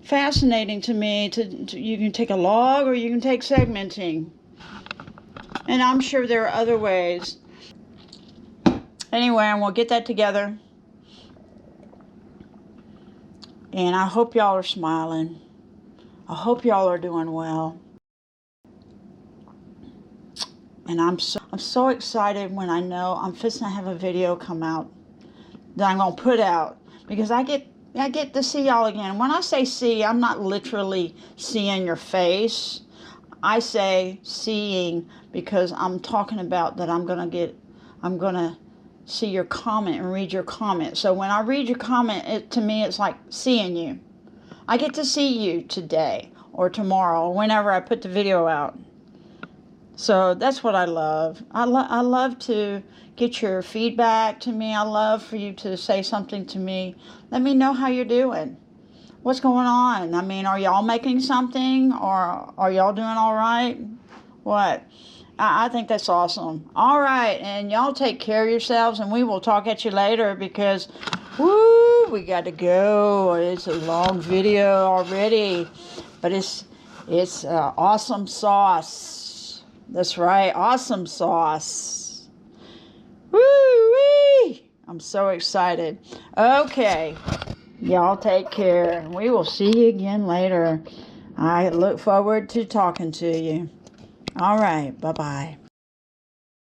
fascinating to me. You can take a log or you can take segmenting, and I'm sure there are other ways. Anyway, I'm going to get that together. And I hope y'all are smiling. I hope y'all are doing well. And I'm so excited when I know I'm fixing to have a video come out that I'm going to put out, because I get to see y'all again. When I say see, I'm not literally seeing your face. I say seeing because I'm talking about that I'm going to see your comment and read your comment. So when I read your comment, to me it's like seeing you. I get to see you today or tomorrow or whenever I put the video out. So that's what I love. I love to get your feedback to me. I love for you to say something to me. Let me know how you're doing. What's going on? I mean, are y'all making something, or are y'all doing all right? What? I think that's awesome. All right, and y'all take care of yourselves, and we will talk at you later because, woo, we got to go. It's a long video already, but it's awesome sauce. That's right, awesome sauce. Woo-wee! I'm so excited. Okay, y'all take care. We will see you again later. I look forward to talking to you. All right, bye-bye.